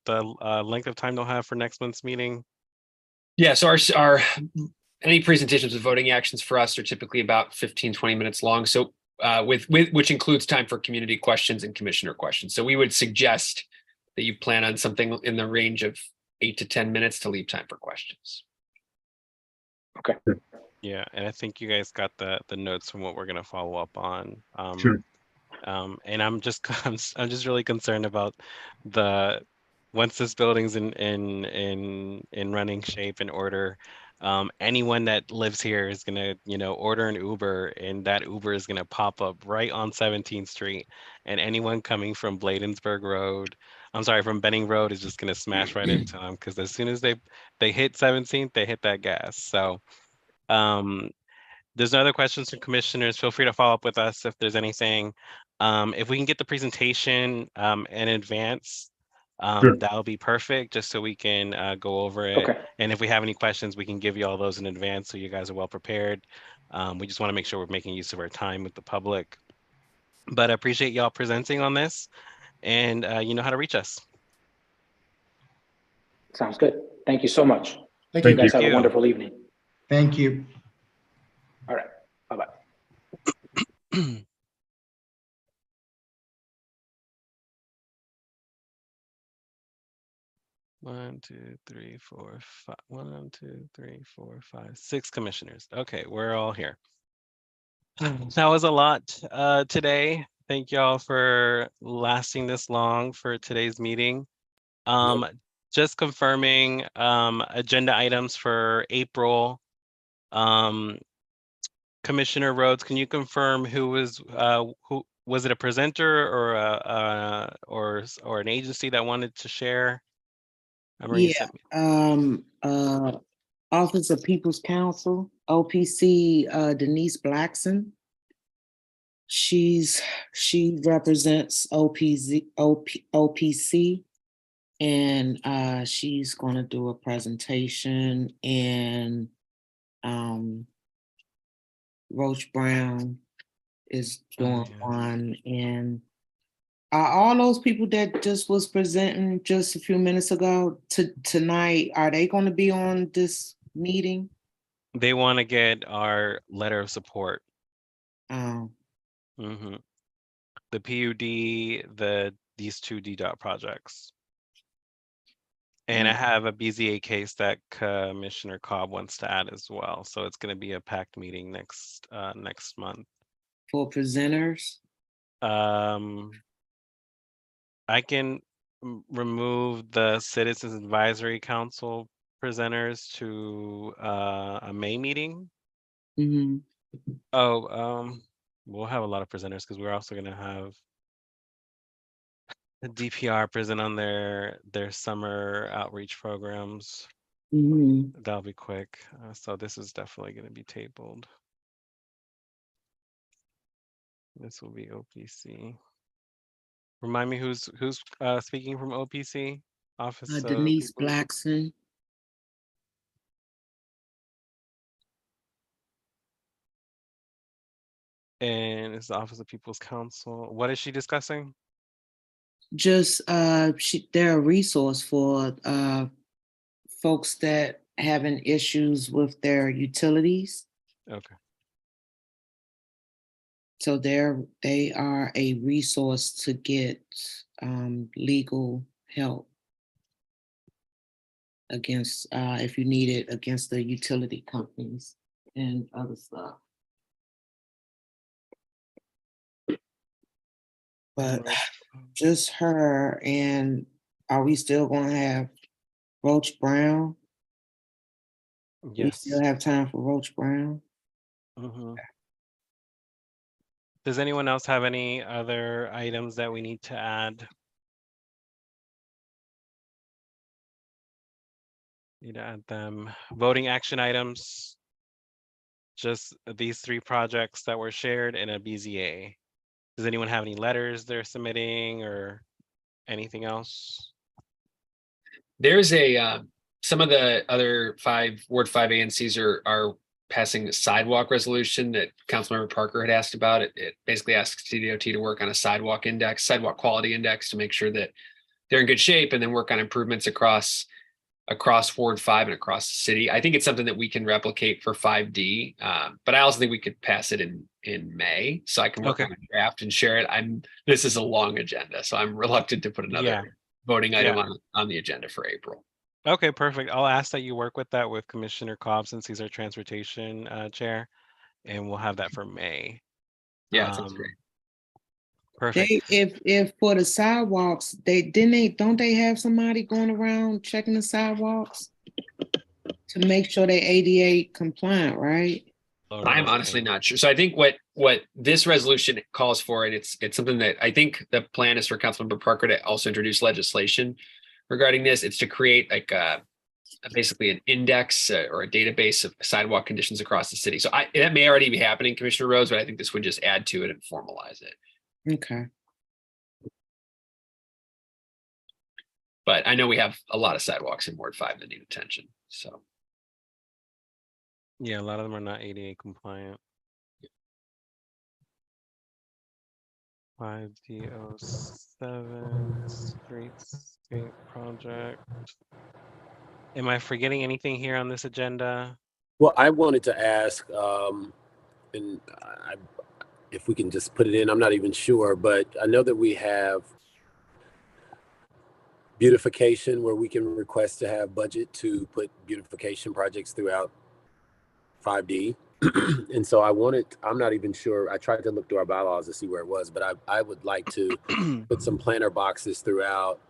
length of time they'll have for next month's meeting? Yeah, so our any presentations with voting actions for us are typically about 15-20 minutes long. So with which includes time for community questions and commissioner questions. So we would suggest that you plan on something in the range of 8 to 10 minutes to leave time for questions. Okay. Yeah, and I think you guys got the notes from what we're going to follow up on. Sure. And I'm just really concerned about once this building's in running shape and order, anyone that lives here is gonna order an Uber, and that Uber is gonna pop up right on 17th Street, and anyone coming from Bladensburg Road, from Benning Road, is just gonna smash right into them, because as soon as they hit 17th, they hit that gas. So there's no other questions from commissioners. Feel free to follow up with us if there's anything. If we can get the presentation in advance, Sure. that'll be perfect, just so we can go over it. Okay. And if we have any questions, we can give you all those in advance so you guys are well prepared. We just want to make sure we're making use of our time with the public. But I appreciate y'all presenting on this, and you know how to reach us. Sounds good. Thank you so much. Thank You you. guys have you. a wonderful evening. Thank you. All right. Bye-bye. One, two, three, four, five. 1, 2, 3, 4, 5, 6 commissioners. Okay, we're all here. That was a lot today. Thank y'all for lasting this long for today's meeting. Just confirming agenda items for April. Commissioner Rhodes, can you confirm who was it, a presenter or or an agency that wanted to share? I remember you sent me. Office of People's Counsel, OPC, Denise Blackson. She represents OPC, and she's going to do a presentation, and Roach Brown is doing one, and all those people that just was presenting just a few minutes ago tonight, are they going to be on this meeting? They want to get our letter of support. Oh. Mm-hmm. The PUD, these 2 DDOT projects. And I have a BZA case that Commissioner Cobb wants to add as well. So it's going to be a packed meeting next month. For presenters? I can remove the Citizens Advisory Council presenters to a May meeting. Mm-hmm. Oh, we'll have a lot of presenters because we're also going to have the DPR present on their summer outreach programs. Mm-hmm. That'll be quick. So this is definitely going to be tabled. This will be OPC. Remind me who's speaking from OPC? Office of Denise Blackson. And it's the Office of People's Counsel. What is she discussing? Just they're a resource for folks that having issues with their utilities. Okay. So they are a resource to get legal help against if you need it against the utility companies and other stuff. But just her, and are we still going to have Roach Brown? Yes. We still have time for Roach Brown? Mm-hmm. Does anyone else have any other items that we need to add? Need to add them. Voting action items. Just these 3 projects that were shared in a BZA. Does anyone have any letters they're submitting or anything else? There's some of the other Ward 5 ANCs are passing a sidewalk resolution that Councilmember Parker had asked about. It basically asks CDOT to work on a sidewalk quality index to make sure that they're in good shape, and then work on improvements across Ward 5 and across the city. I think it's something that we can replicate for 5D, but I also think we could pass it in May, so I can work on a draft and share it. This is a long agenda, so I'm reluctant to put another voting item on the agenda for April. Okay, perfect. I'll ask that you work with that with Commissioner Cobb, since he's our transportation chair, and we'll have that for May. Yeah, that's great. Perfect. If for the sidewalks, don't they have somebody going around checking the sidewalks to make sure they ADA compliant, right? I'm honestly not sure. So I think what this resolution calls for, and it's something that I think the plan is for Councilmember Parker to also introduce legislation regarding this. It's to create like basically an index or a database of sidewalk conditions across the city. So that may already be happening, Commissioner Rhodes, but I think this would just add to it and formalize it. Okay. But I know we have a lot of sidewalks in Ward 5 that need attention. So Yeah, a lot of them are not ADA compliant. 5D07 streetscape project. Am I forgetting anything here on this agenda? Well, I wanted to ask, and if we can just put it in, I'm not even sure, but I know that we have beautification where we can request to have budget to put beautification projects throughout 5D. And so I'm not even sure. I tried to look through our bylaws to see where it was, but I would like to put some planter boxes throughout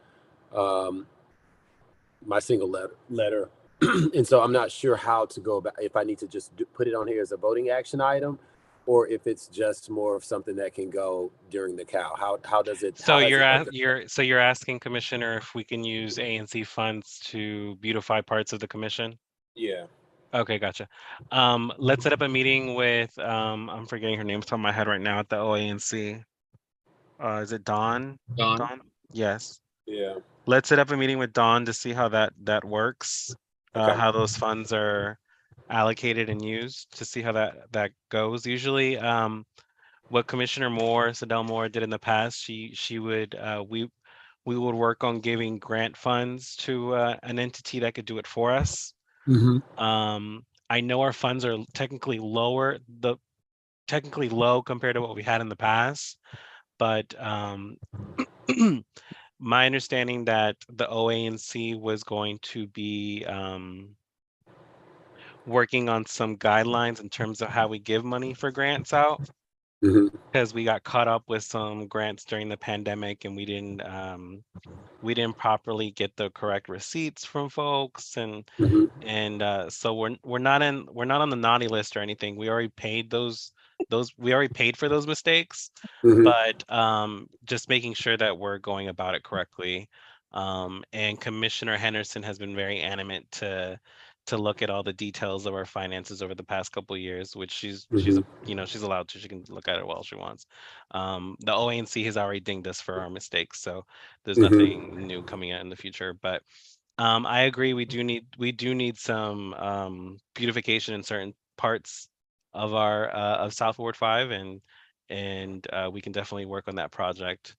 my single letter. And so I'm not sure how to go about, if I need to just put it on here as a voting action item, or if it's just more of something that can go during the COW. How does it? So you're asking, Commissioner, if we can use ANC funds to beautify parts of the commission? Yeah. Okay, gotcha. Let's set up a meeting with I'm forgetting her name off the top of my head right now at the OANC. Is it Dawn? Dawn? Yes. Yeah. Let's set up a meeting with Dawn to see how that works, Okay. how those funds are allocated and used, to see how that goes. Usually, what Commissioner Sedell Moore did in the past, she would we would work on giving grant funds to an entity that could do it for us. I know our funds are technically low compared to what we had in the past, but my understanding that the OANC was going to be working on some guidelines in terms of how we give money for grants out, because we got caught up with some grants during the pandemic and we didn't properly get the correct receipts from folks, and so we're not on the naughty list or anything. We already paid we already paid for those mistakes, but just making sure that we're going about it correctly. And Commissioner Henderson has been very adamant to look at all the details of our finances over the past couple of years, which she's allowed to. She can look at it while she wants. The OANC has already dinged us for our mistakes, so there's nothing new coming out in the future. But I agree, we do need some beautification in certain parts of our of South Ward 5, and we can definitely work on that project,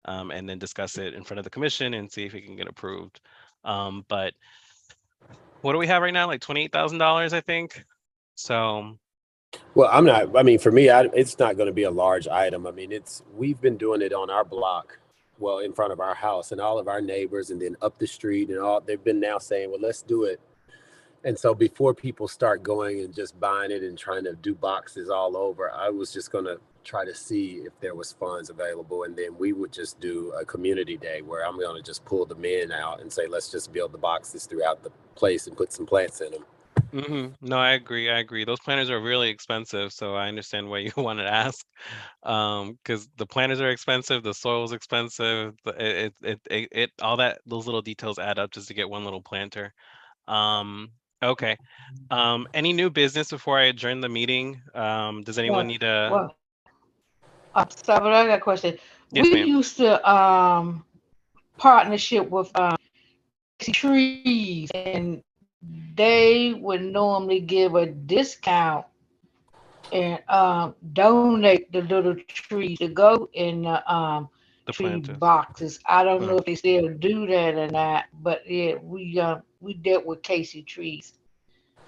and then discuss it in front of the commission and see if it can get approved. But what do we have right now? Like $28,000, I think. So. Well, for me, it's not going to be a large item. I mean, we've been doing it on our block, well, in front of our house, and all of our neighbors, and then up the street and all, they've been now saying, well, let's do it. And so before people start going and just buying it and trying to do boxes all over, I was just going to try to see if there was funds available. And then we would just do a community day where I'm going to just pull the men out and say, let's just build the boxes throughout the place and put some plants in them. No, I agree. Those planters are really expensive, so I understand why you want to ask. Because the planters are expensive, the soil is expensive. It all those little details add up just to get one little planter. Okay. Any new business before I adjourn the meeting? Does anyone need a? So I got a question. Yes, We ma'am. used to partnership with trees, and they would normally give a discount and donate the little trees to go in the tree planters. boxes. I don't know if they still do that or not, but yeah, we dealt with Casey Trees.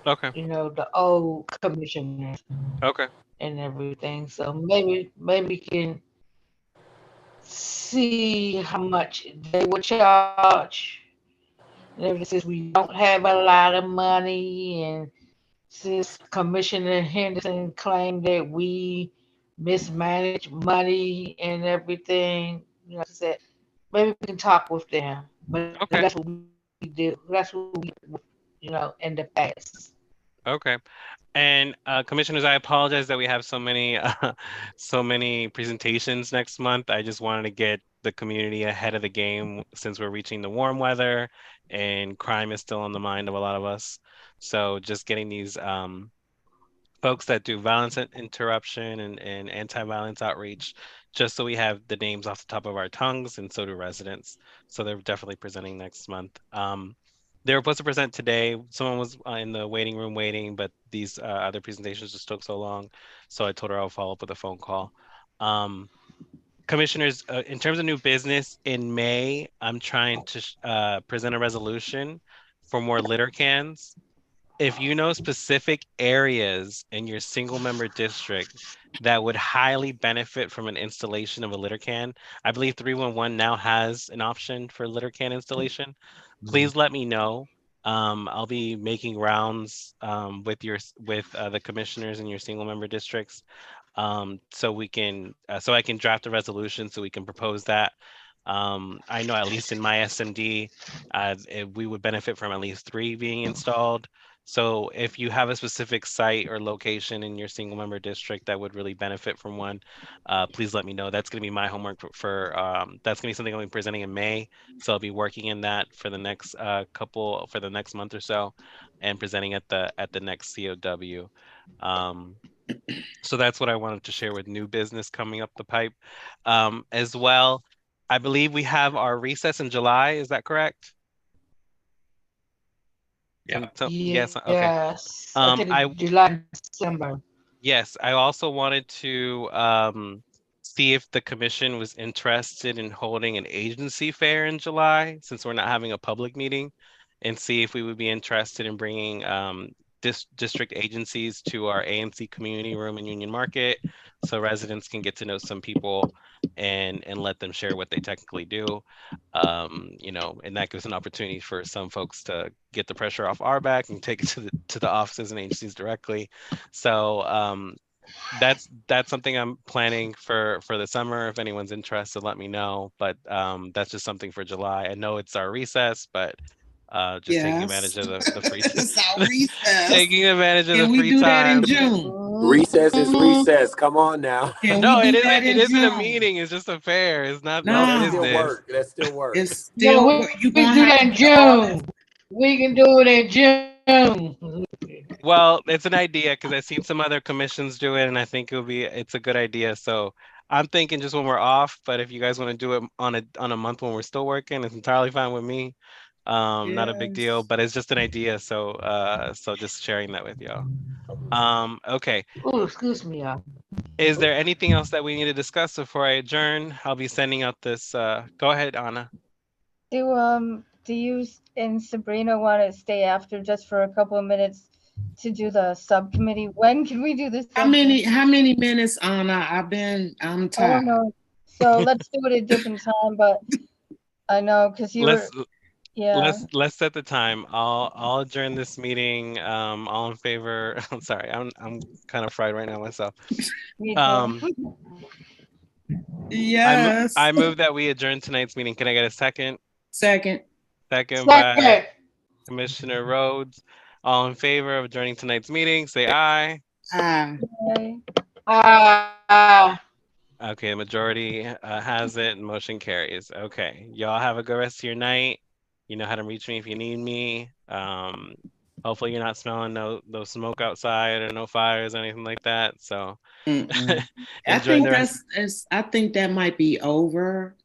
Okay. The old commissioners. Okay. And everything. So maybe we can see how much they would charge. And since we don't have a lot of money, and since Commissioner Henderson claimed that we mismanage money and everything, said maybe we can talk with them. But that's what we did. That's what we, in the past. Okay. And commissioners, I apologize that we have so many presentations next month. I just wanted to get the community ahead of the game since we're reaching the warm weather and crime is still on the mind of a lot of us. So just getting these folks that do violence interruption and anti-violence outreach, just so we have the names off the top of our tongues, and so do residents. So they're definitely presenting next month. They were supposed to present today. Someone was in the waiting room waiting, but these other presentations just took so long. So I told her I'll follow up with a phone call. Commissioners, in terms of new business, in May, I'm trying to present a resolution for more litter cans. If you know specific areas in your single member district that would highly benefit from an installation of a litter can, I believe 311 now has an option for litter can installation. Please let me know. I'll be making rounds with the commissioners in your single member districts, so we can so I can draft a resolution so we can propose that. I know at least in my SMD, we would benefit from at least 3 being installed. So if you have a specific site or location in your single member district that would really benefit from one, please let me know. That's going to be my homework for that's going to be something I'll be presenting in May. So I'll be working in that for the next for the next month or so, and presenting at the next COW. So that's what I wanted to share with new business coming up the pipe. As well, I believe we have our recess in July. Is that correct? Yeah. Yes. Okay. Yes. I think July, December. Yes. I also wanted to see if the commission was interested in holding an agency fair in July, since we're not having a public meeting, and see if we would be interested in bringing district agencies to our ANC community room in Union Market, so residents can get to know some people and let them share what they technically do. You know, and that gives an opportunity for some folks to get the pressure off our back and take it to the offices and agencies directly. So that's something I'm planning for the summer. If anyone's interested, let me know. But that's just something for July. I know it's our recess, but just taking advantage of the free taking advantage of Can the we free do that time. in June? Recess is recess. Come on now. No, it isn't. It isn't a meeting. It's just a fair. It's not No, no that's still business. work. That's still work. It's still we do that in June. We can do it in June. Well, it's an idea because I've seen some other commissions do it, and I think it's a good idea. So I'm thinking just when we're off, but if you guys want to do it on a month when we're still working, it's entirely fine with me. Not a big deal, but it's just an idea. So so just sharing that with y'all. Okay. Oh, excuse me, y'all. Is there anything else that we need to discuss before I adjourn? I'll be sending out this. Go ahead, Anna. Do you and Sabrina want to stay after just for a couple of minutes to do the subcommittee? When can we do this? How many minutes, Anna? I'm I tired. don't know. So let's do it at a different time, but I know because you were. Yeah. Let's set the time. I'll adjourn this meeting. All in favor? I'm sorry. I'm kind of fried right now myself. Yes. I move that we adjourn tonight's meeting. Can I get a second? Second. Second by Commissioner Rhodes. All in favor of adjourning tonight's meeting, say aye. Aye. Okay, the majority has it and motion carries. Okay, y'all have a good rest of your night. You know how to reach me if you need me. Hopefully you're not smelling no smoke outside or no fires or anything like that. So I think that might be over.